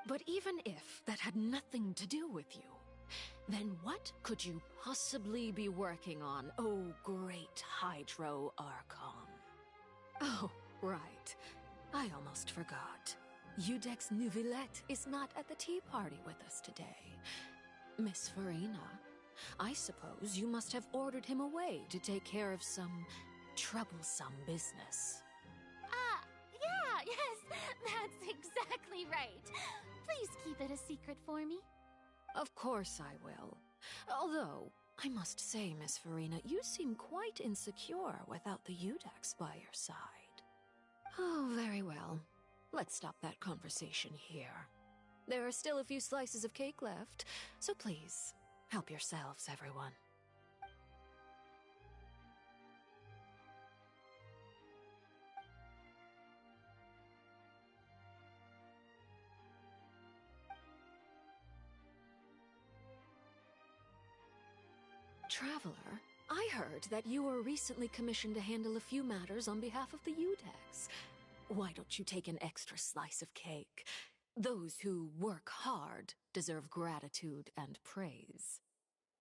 But even if that had nothing to do with you, then what could you possibly be working on, oh great Hydro Archon? Oh, right. I almost forgot. Iudex Neuvillette is not at the tea party with us today. Miss Furina, I suppose you must have ordered him away to take care of some troublesome business. Yes, that's exactly right. Please keep it a secret for me. Of course I will. Although, I must say, Miss Furina, you seem quite insecure without the Iudex by your side. Oh, very well. Let's stop that conversation here. There are still a few slices of cake left, so please, help yourselves, everyone. Traveler, I heard that you were recently commissioned to handle a few matters on behalf of the Udex. Why don't you take an extra slice of cake? Those who work hard deserve gratitude and praise.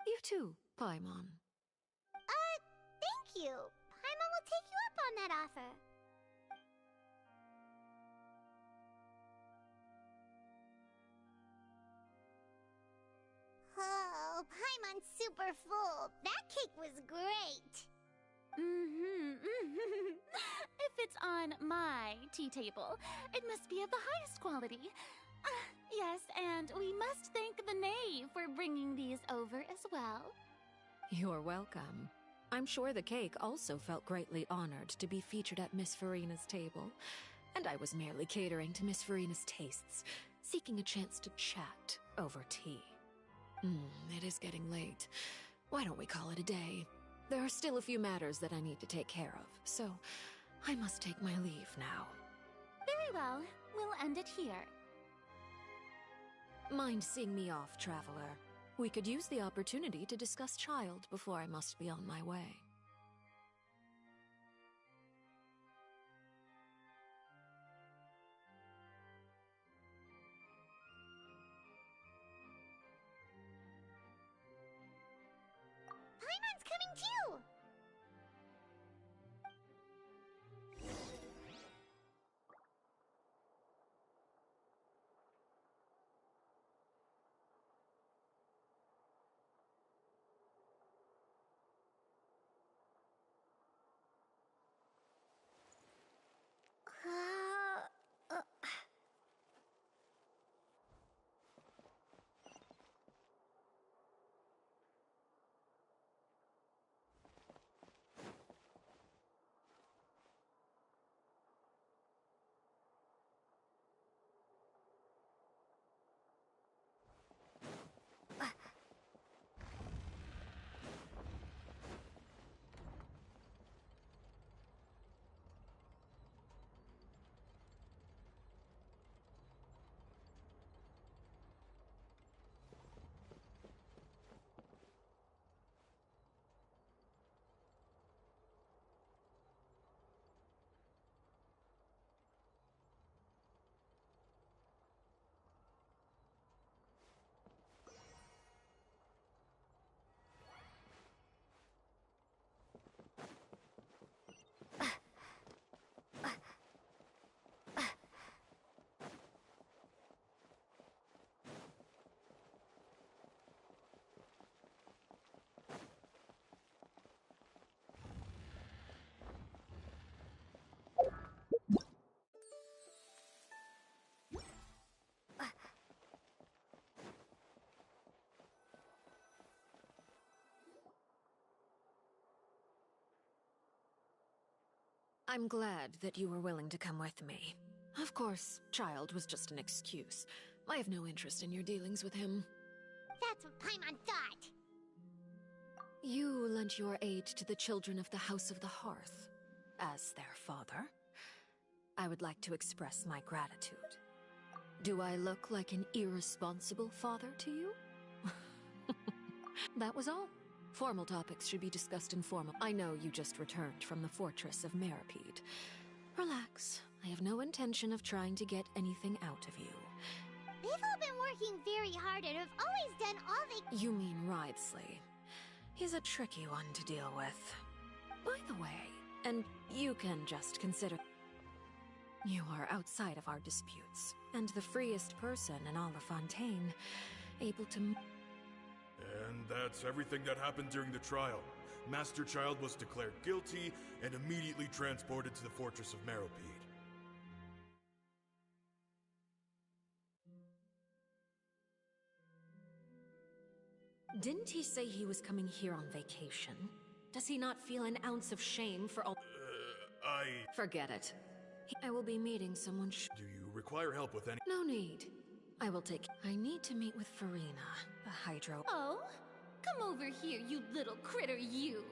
You too, Paimon. Thank you. Paimon will take you up on that offer. Oh, Paimon's super full. That cake was great. If it's on my tea table, it must be of the highest quality. Yes, and we must thank the Knave for bringing these over as well. You're welcome. I'm sure the cake also felt greatly honored to be featured at Miss Furina's table, and I was merely catering to Miss Furina's tastes, seeking a chance to chat over tea. It is getting late. Why don't we call it a day? There are still a few matters that I need to take care of, so I must take my leave now. Very well. We'll end it here. Mind seeing me off, Traveler? We could use the opportunity to discuss Child before I must be on my way. Paimon's coming too! I'm glad that you were willing to come with me. Of course, Child was just an excuse. I have no interest in your dealings with him. That's what Paimon thought. You lent your aid to the children of the House of the Hearth. As their father, I would like to express my gratitude. Do I look like an irresponsible father to you? That was all. Formal topics should be discussed informal. I know you just returned from the fortress of Meripede. Relax. I have no intention of trying to get anything out of you. They've all been working very hard and have always done all they— You mean Wriothesley. He's a tricky one to deal with. By the way, and you can just consider— You are outside of our disputes, and the freest person in all of Fontaine, able to— And that's everything that happened during the trial. Master Child was declared guilty and immediately transported to the Fortress of Meripede. Didn't he say he was coming here on vacation? Does he not feel an ounce of shame for all— Forget it. I will be meeting someone Do you require help with any— No need. I will take— I need to meet with Furina, the Hydro— Oh? Come over here, you little critter, you!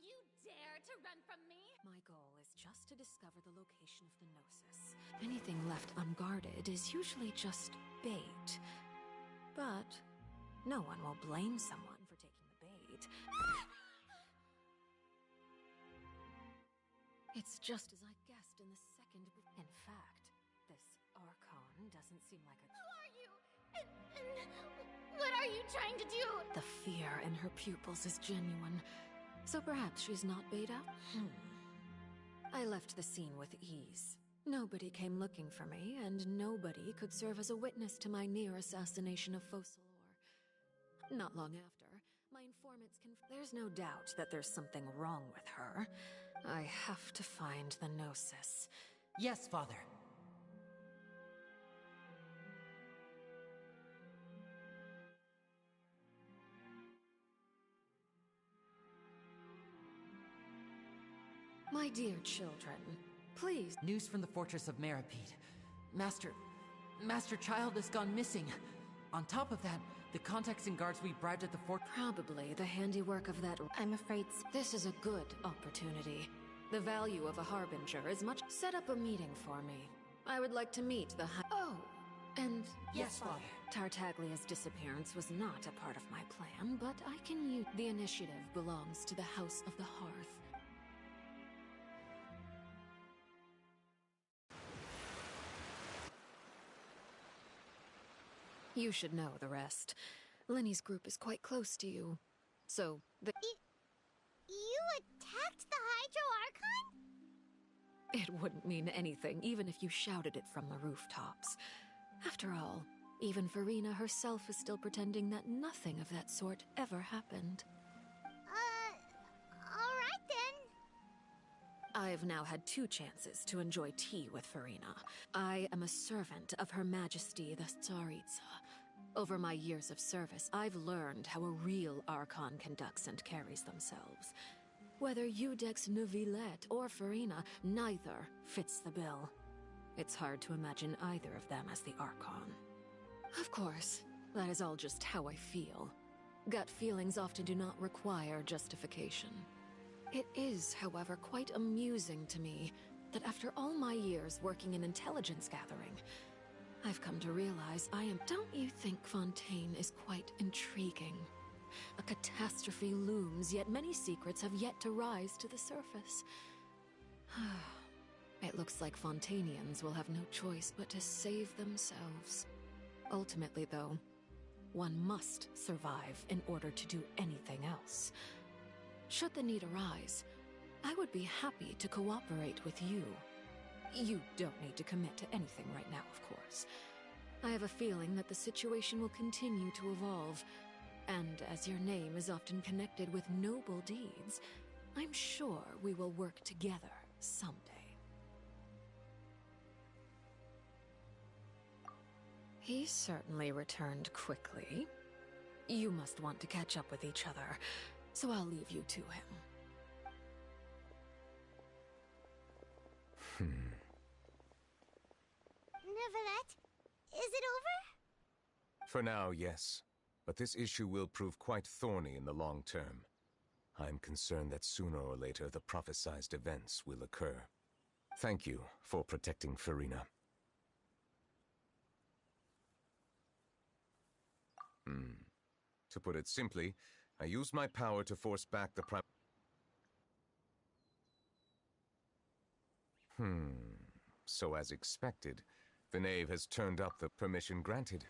You dare to run from me? My goal is just— just to discover the location of the Gnosis. Anything left unguarded is usually just bait. But no one will blame someone for taking the bait. It's just as I guessed in the second. In fact, this Archon doesn't seem like a... Who are you? And what are you trying to do? The fear in her pupils is genuine. So perhaps she's not Beta? I left the scene with ease. Nobody came looking for me, and nobody could serve as a witness to my near assassination of Focalor. Not long after, my informants there's no doubt that there's something wrong with her. I have to find the Gnosis. Yes, Father. My dear children, please. News from the fortress of Meripede. Master Child has gone missing. On top of that, the contacts and guards we bribed at the fort... Probably the handiwork of that... I'm afraid... This is a good opportunity. The value of a Harbinger is much... Set up a meeting for me. I would like to meet the... Oh, and... Yes, Father. Tartaglia's disappearance was not a part of my plan, but I can use... The initiative belongs to the House of the Hearth. You should know the rest. Lenny's group is quite close to you. So, the... You attacked the Hydro Archon? It wouldn't mean anything, even if you shouted it from the rooftops. After all, even Furina herself is still pretending that nothing of that sort ever happened. Alright then. I've now had 2 chances to enjoy tea with Furina. I am a servant of Her Majesty the Tsaritsa. Over my years of service, I've learned how a real Archon conducts and carries themselves. Whether Iudex Neuvillette or Furina, neither fits the bill. It's hard to imagine either of them as the Archon. Of course, that is all just how I feel. Gut feelings often do not require justification. It is, however, quite amusing to me that after all my years working in intelligence gathering, I've come to realize I am... Don't you think Fontaine is quite intriguing? A catastrophe looms, yet many secrets have yet to rise to the surface. It looks like Fontainians will have no choice but to save themselves. Ultimately, though, one must survive in order to do anything else. Should the need arise, I would be happy to cooperate with you. You don't need to commit to anything right now, of course. I have a feeling that the situation will continue to evolve, and as your name is often connected with noble deeds, I'm sure we will work together someday. He certainly returned quickly. You must want to catch up with each other, so I'll leave you to him. Neuvillette, is it over? For now, yes. But this issue will prove quite thorny in the long term. I'm concerned that sooner or later the prophesized events will occur. Thank you for protecting Furina. To put it simply, I used my power to force back the So as expected, the knave has turned up the permission granted.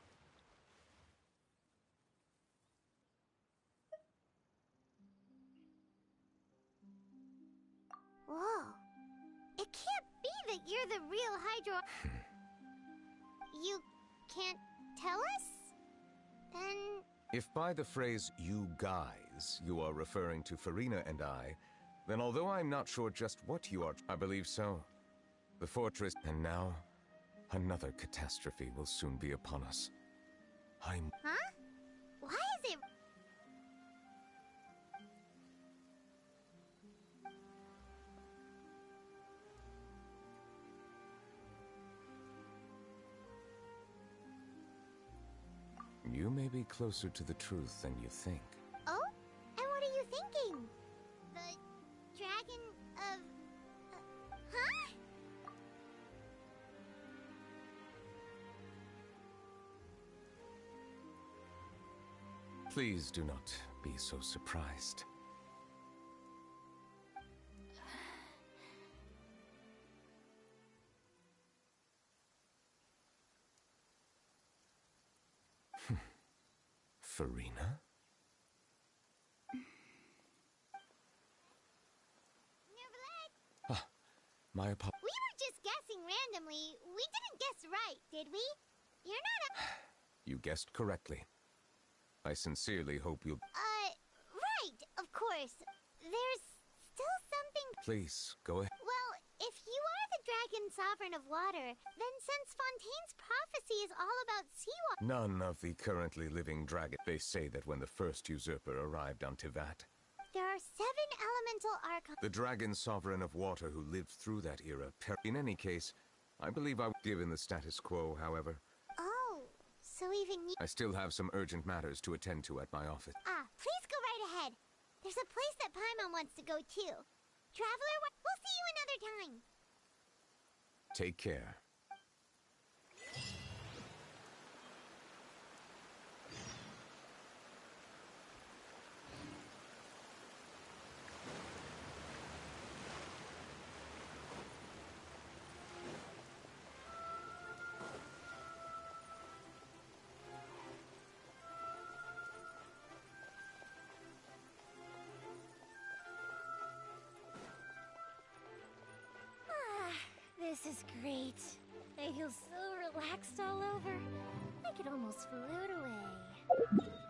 Whoa. It can't be that you're the real Hydro... You can't tell us? Then... If by the phrase, you guys, you are referring to Furina and I, then although I'm not sure just what you are, I believe so. The fortress, and now, another catastrophe will soon be upon us. Huh? Why is it... You may be closer to the truth than you think. Oh? And what are you thinking? The dragon of... Huh? Please do not be so surprised. Furina? Ah, my apologies. We were just guessing randomly. We didn't guess right, did we? You're not a... You guessed correctly. I sincerely hope you'll... right, of course. There's still something... Please, go ahead. Well, if you are the Dragon Sovereign of Water, then since Fontaine's prophecy is all about seawater... None of the currently living dragon. They say that when the first usurper arrived on Tivat, there are 7 elemental archons... the Dragon Sovereign of Water who lived through that era in any case, I believe given the status quo, however. Oh, so even you... I still have some urgent matters to attend to at my office. Please go right ahead. There's a place that Paimon wants to go too. Traveler, we'll see you another time. Take care. This is great. I feel so relaxed all over. I could almost float away.